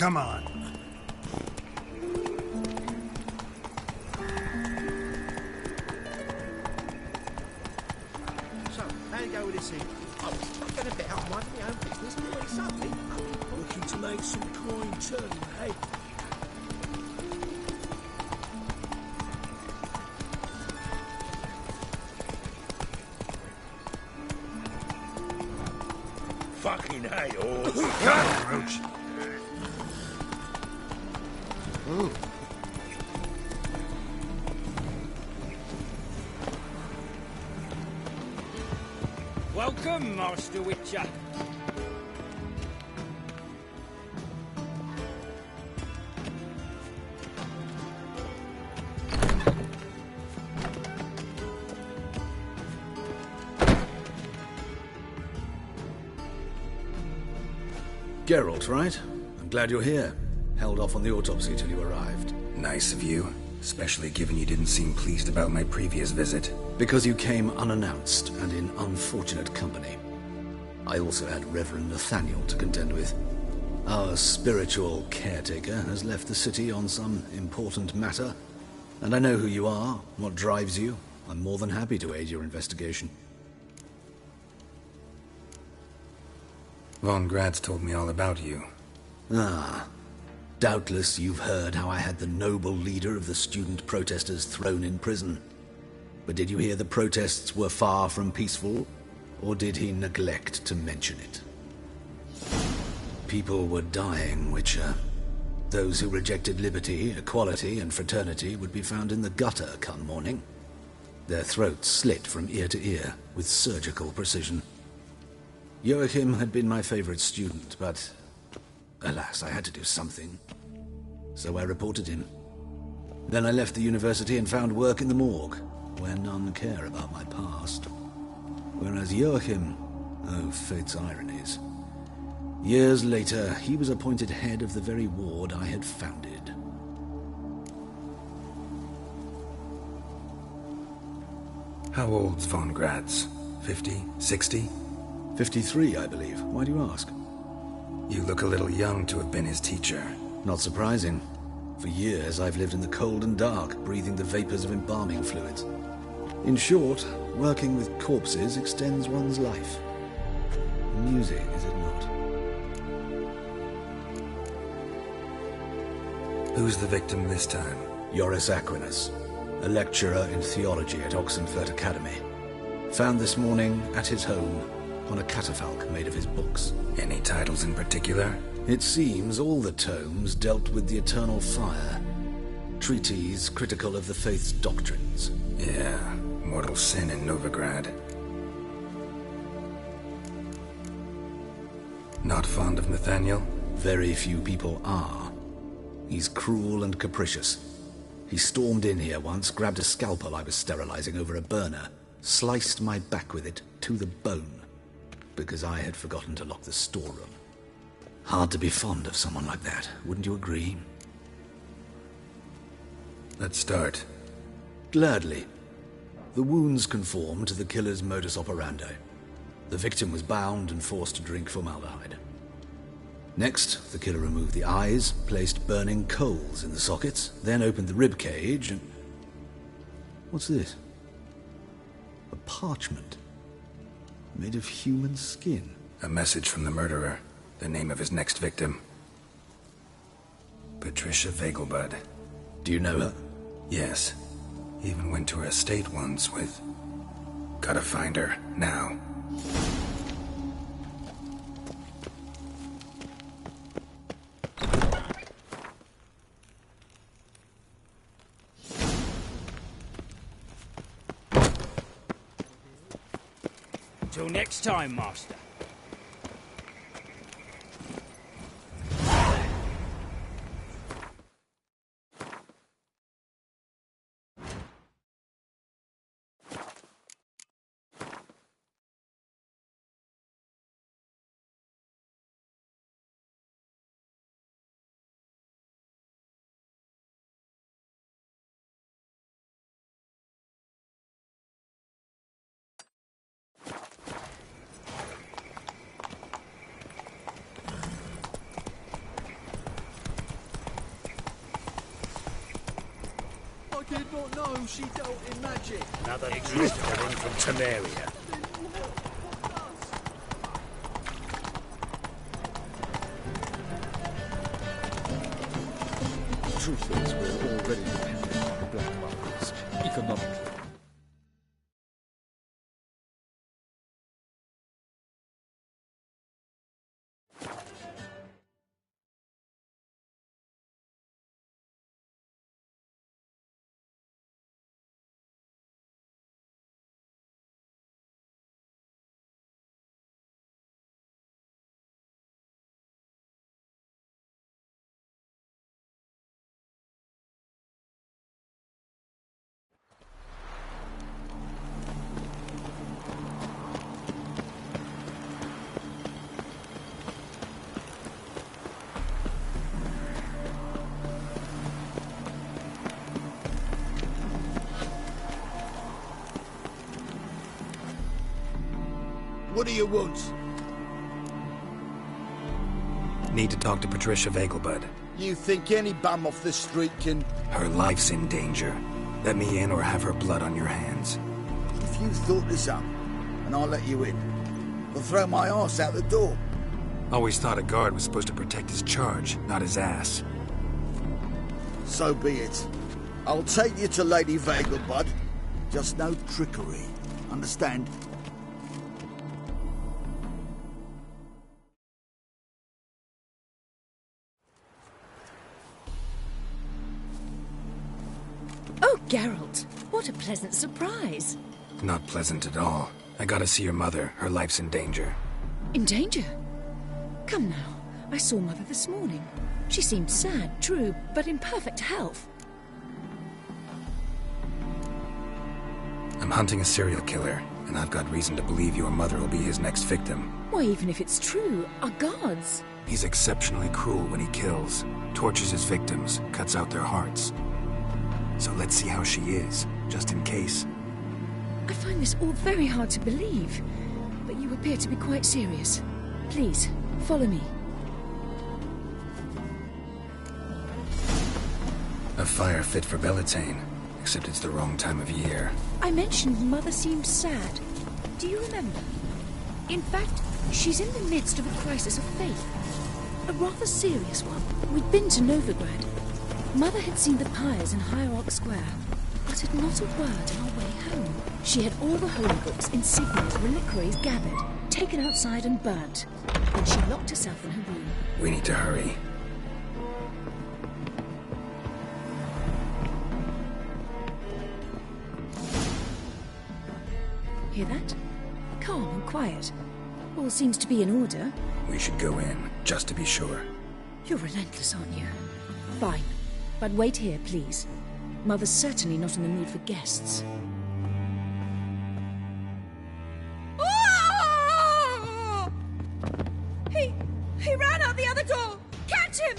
Come on. So, how you go with this thing? I was going to bet I'm minding my own business, but when suddenly, Looking to make some coin too, eh? Fucking hey, horse. Come on, Roach. Ooh. Welcome, Master Witcher. Geralt, right? I'm glad you're here. Held off on the autopsy till you arrived. Nice of you, especially given you didn't seem pleased about my previous visit. Because you came unannounced and in unfortunate company. I also had Reverend Nathaniel to contend with. Our spiritual caretaker has left the city on some important matter, and I know who you are, what drives you. I'm more than happy to aid your investigation. Von Grad's told me all about you. Ah. Doubtless you've heard how I had the noble leader of the student protesters thrown in prison. But did you hear the protests were far from peaceful? Or did he neglect to mention it? People were dying, Witcher. Those who rejected liberty, equality, and fraternity would be found in the gutter come morning. Their throats slit from ear to ear with surgical precision. Joachim had been my favorite student, but alas, I had to do something. So I reported him. Then I left the university and found work in the morgue, where none care about my past. Whereas Joachim, oh, fate's ironies. Years later, he was appointed head of the very ward I had founded. How old's Von Grad's? 50? 60? 53, I believe. Why do you ask? You look a little young to have been his teacher. Not surprising. For years, I've lived in the cold and dark, breathing the vapors of embalming fluids. In short, working with corpses extends one's life. Amusing, is it not? Who's the victim this time? Joris Aquinas, a lecturer in theology at Oxenfurt Academy. Found this morning at his home on a catafalque made of his books. Any titles in particular? It seems all the tomes dealt with the eternal fire. Treatises critical of the faith's doctrines. Yeah, mortal sin in Novigrad. Not fond of Nathaniel? Very few people are. He's cruel and capricious. He stormed in here once, grabbed a scalpel I was sterilizing over a burner, sliced my back with it to the bone, because I had forgotten to lock the storeroom. Hard to be fond of someone like that, wouldn't you agree? Let's start. Gladly. The wounds conform to the killer's modus operandi. The victim was bound and forced to drink formaldehyde. Next, the killer removed the eyes, placed burning coals in the sockets, then opened the rib cage and... What's this? A parchment. Made of human skin. A message from the murderer. The name of his next victim. Patricia Vegelbud. Do you know her? Yes. Even went to her estate once with... Gotta find her, now. Till next time, Master. No, she don't in magic. Another drifter in from Temeria. Truth is, we're already dependent on the black markets, economically. What do you want? Need to talk to Patricia Vegelbud. You think any bum off the street can... Her life's in danger. Let me in or have her blood on your hands. If you thought this up, and I'll let you in, I'll throw my arse out the door. Always thought a guard was supposed to protect his charge, not his ass. So be it. I'll take you to Lady Vegelbud. Just no trickery. Understand? Oh, Geralt, what a pleasant surprise. Not pleasant at all. I gotta see your mother. Her life's in danger. In danger? Come now, I saw Mother this morning. She seemed sad, true, but in perfect health. I'm hunting a serial killer, and I've got reason to believe your mother will be his next victim. Why, even if it's true, our gods. He's exceptionally cruel when he kills, tortures his victims, cuts out their hearts. So let's see how she is, just in case. I find this all very hard to believe, but you appear to be quite serious. Please, follow me. A fire fit for Bellatane, except it's the wrong time of year. I mentioned Mother seemed sad. Do you remember? In fact, she's in the midst of a crisis of faith. A rather serious one. We'd been to Novigrad. Mother had seen the pyres in Hierarch Square, uttered not a word on our way home. She had all the holy books, insignias, reliquaries gathered, taken outside and burnt. Then she locked herself in her room. We need to hurry. Hear that? Calm and quiet. All seems to be in order. We should go in, just to be sure. You're relentless, aren't you? Fine. But wait here, please. Mother's certainly not in the mood for guests. Oh! He ran out the other door! Catch him!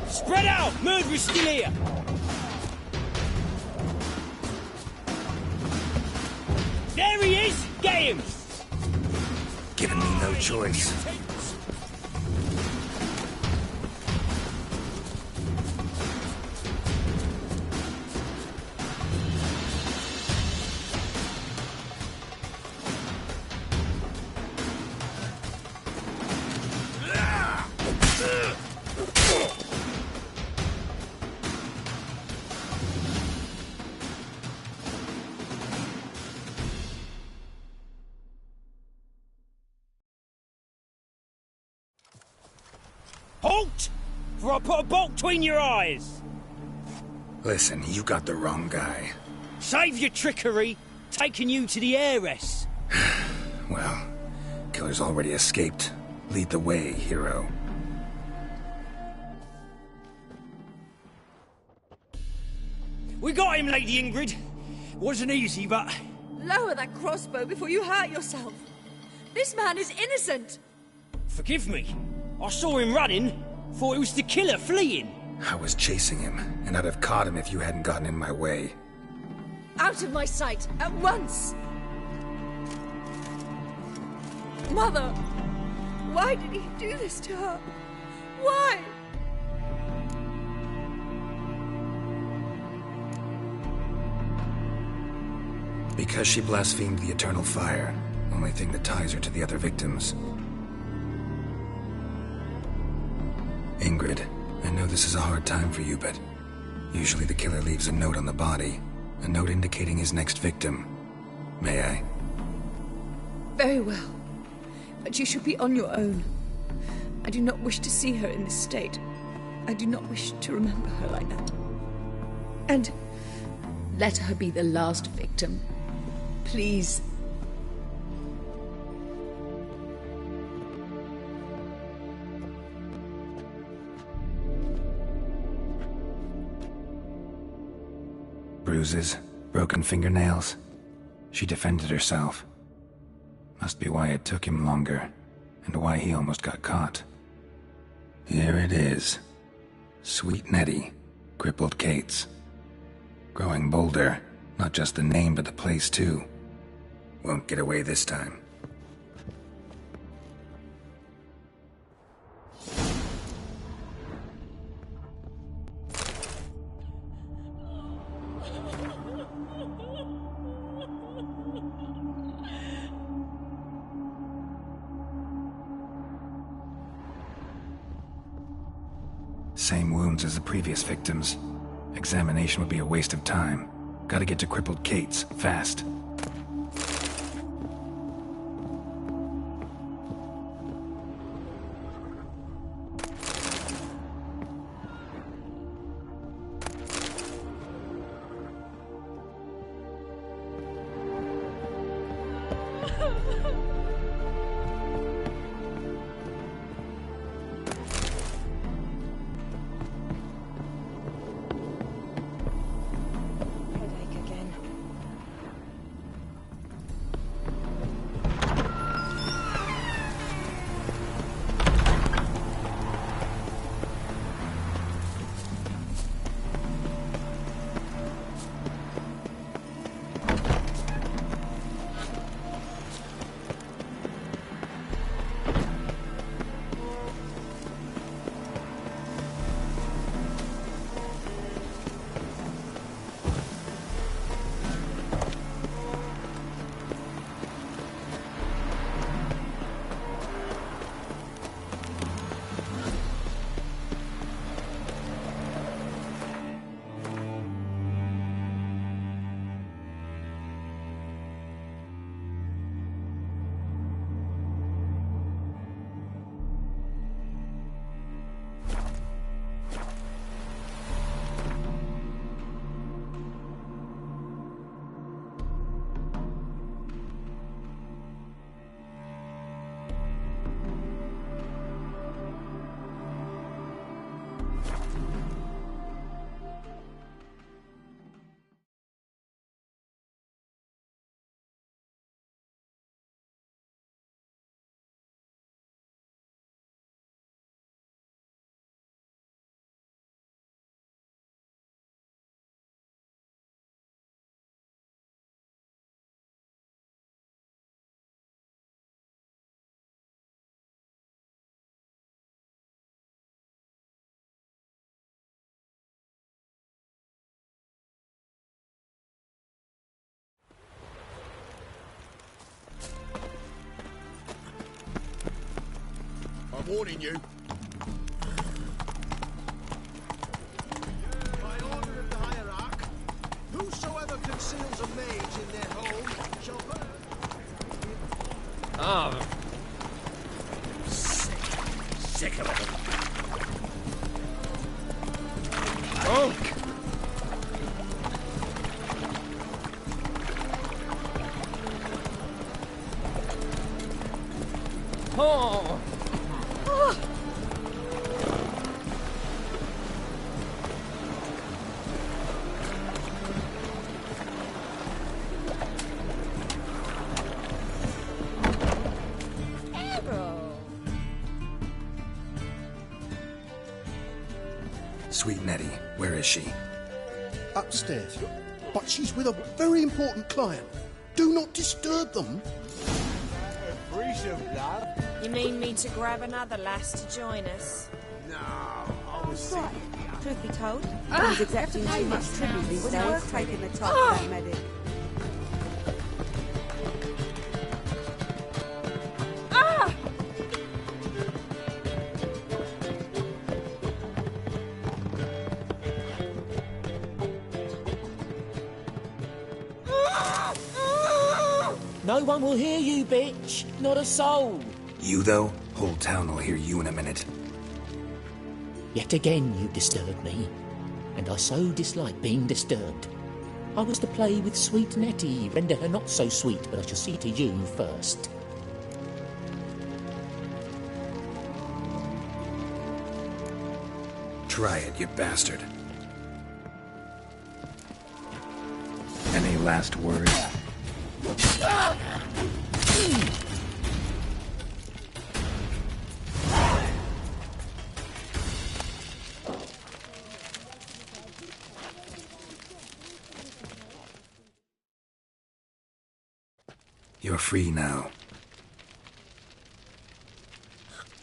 Spread out! Murderer's still here! There he is! Get him! Giving me no choice. Halt! For I put a bolt between your eyes! Listen, you got the wrong guy. Save your trickery, taking you to the heiress. Well, killer's already escaped. Lead the way, hero. We got him, Lady Ingrid. Wasn't easy, but... Lower that crossbow before you hurt yourself. This man is innocent. Forgive me. I saw him running. Thought it was the killer fleeing. I was chasing him, and I'd have caught him if you hadn't gotten in my way. Out of my sight, at once! Mother! Why did he do this to her? Why? Because she blasphemed the eternal fire. Only thing that ties her to the other victims. Ingrid, I know this is a hard time for you, but usually the killer leaves a note on the body. A note indicating his next victim. May I? Very well. But you should be on your own. I do not wish to see her in this state. I do not wish to remember her like that. And let her be the last victim. Please. Bruises, broken fingernails. She defended herself. Must be why it took him longer, and why he almost got caught. Here it is. Sweet Nettie, crippled Kate's. Growing bolder, not just the name but the place too. Won't get away this time. Same wounds as the previous victims. Examination would be a waste of time. Gotta get to crippled Kate's, fast. I'm warning you. By order of the hierarch, whosoever conceals a mage in their home shall burn. Oh. Sick of it. Oh! Oh! Sweet Nettie, where is she? Upstairs. but she's with a very important client. Do not disturb them. You mean me to grab another lass to join us? No, I was thinking... Truth be told, he was exacting too much tribute these days, taking the top of that medic. No one will hear you, bitch. Not a soul. You, though? Whole town will hear you in a minute. Yet again you disturb me, and I so dislike being disturbed. I was to play with sweet Nettie, render her not so sweet, but I shall see to you first. Try it, you bastard. Any last words? You're free now.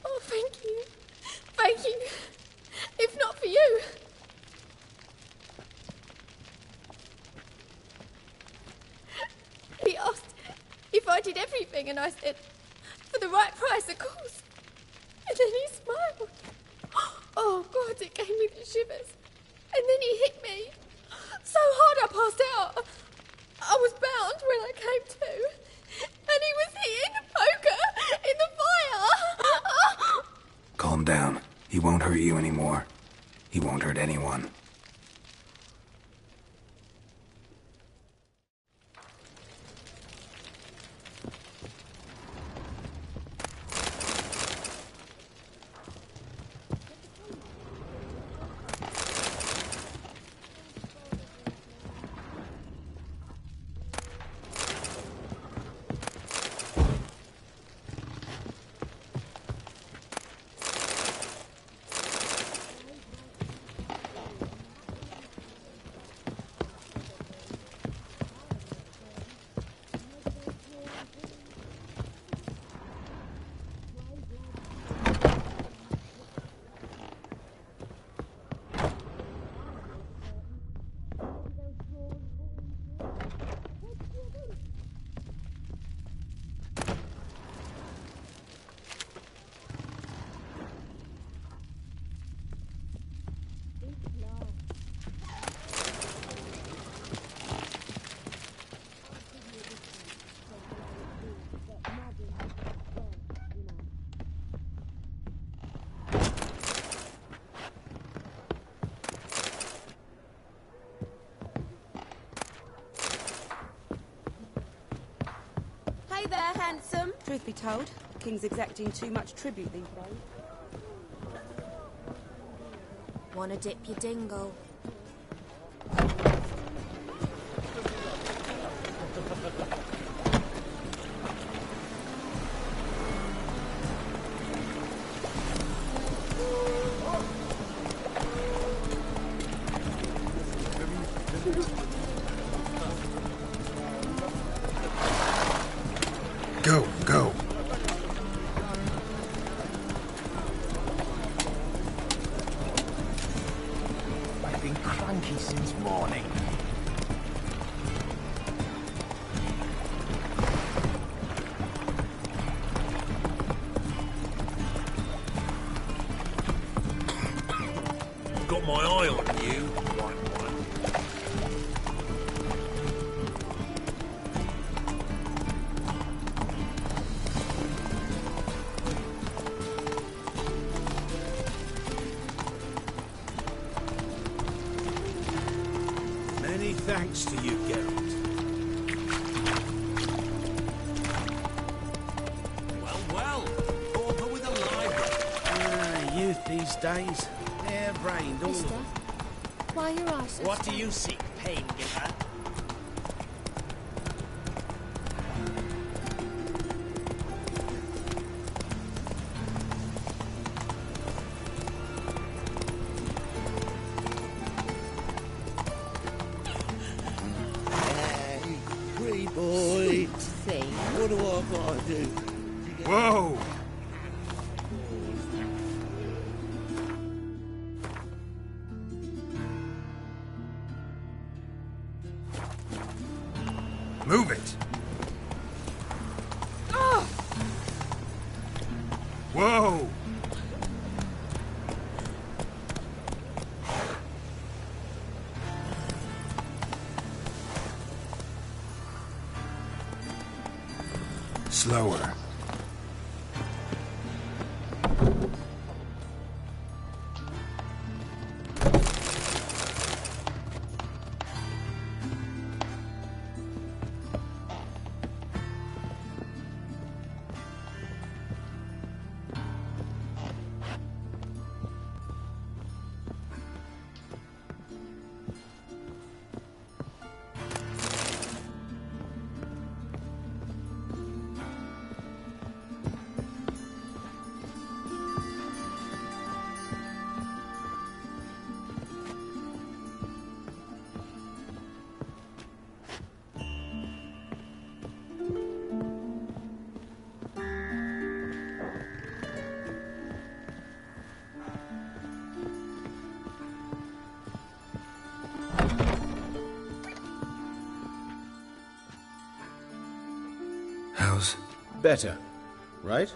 Oh, thank you. Thank you. If not for you... He asked if I did everything, and I said, for the right price, of course. And then he smiled. Oh, God, it gave me the shivers. And then he hit me. So hard I passed out. I was bound when I came to. And he was hitting the poker in the fire. Calm down. He won't hurt you anymore. He won't hurt anyone. Hey there, handsome. Truth be told, the king's exacting too much tribute these days. Wanna dip your dingle? Go, go. I've been cranky since morning. Got my eye on you. Many thanks to you, Geralt. Well, Pauper with a library. Youth these days, hair-brained all of them. Why your eyes so What do you seek, pain giver? all I gotta do. Whoa! Move it! Whoa! Slower. How's... Better, right?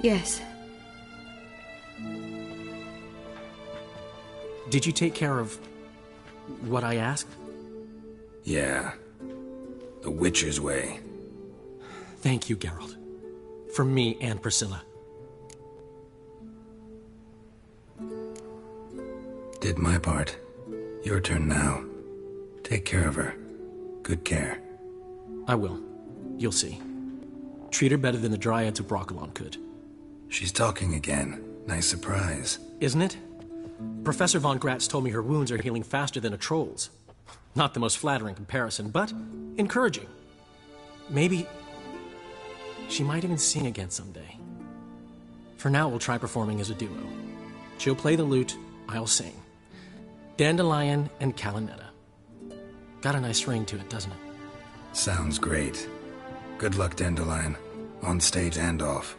Yes. Did you take care of what I asked? Yeah. The Witcher's way. Thank you, Geralt. From me and Priscilla. Did my part. Your turn now. Take care of her. Good care. I will. You'll see. Treat her better than the Dryads of Brokilon could. She's talking again. Nice surprise. Isn't it? Professor von Gratz told me her wounds are healing faster than a troll's. Not the most flattering comparison, but encouraging. Maybe she might even sing again someday. For now, we'll try performing as a duo. She'll play the lute, I'll sing. Dandelion and Calinetta. Got a nice ring to it, doesn't it? Sounds great. Good luck, Dandelion. On stage and off.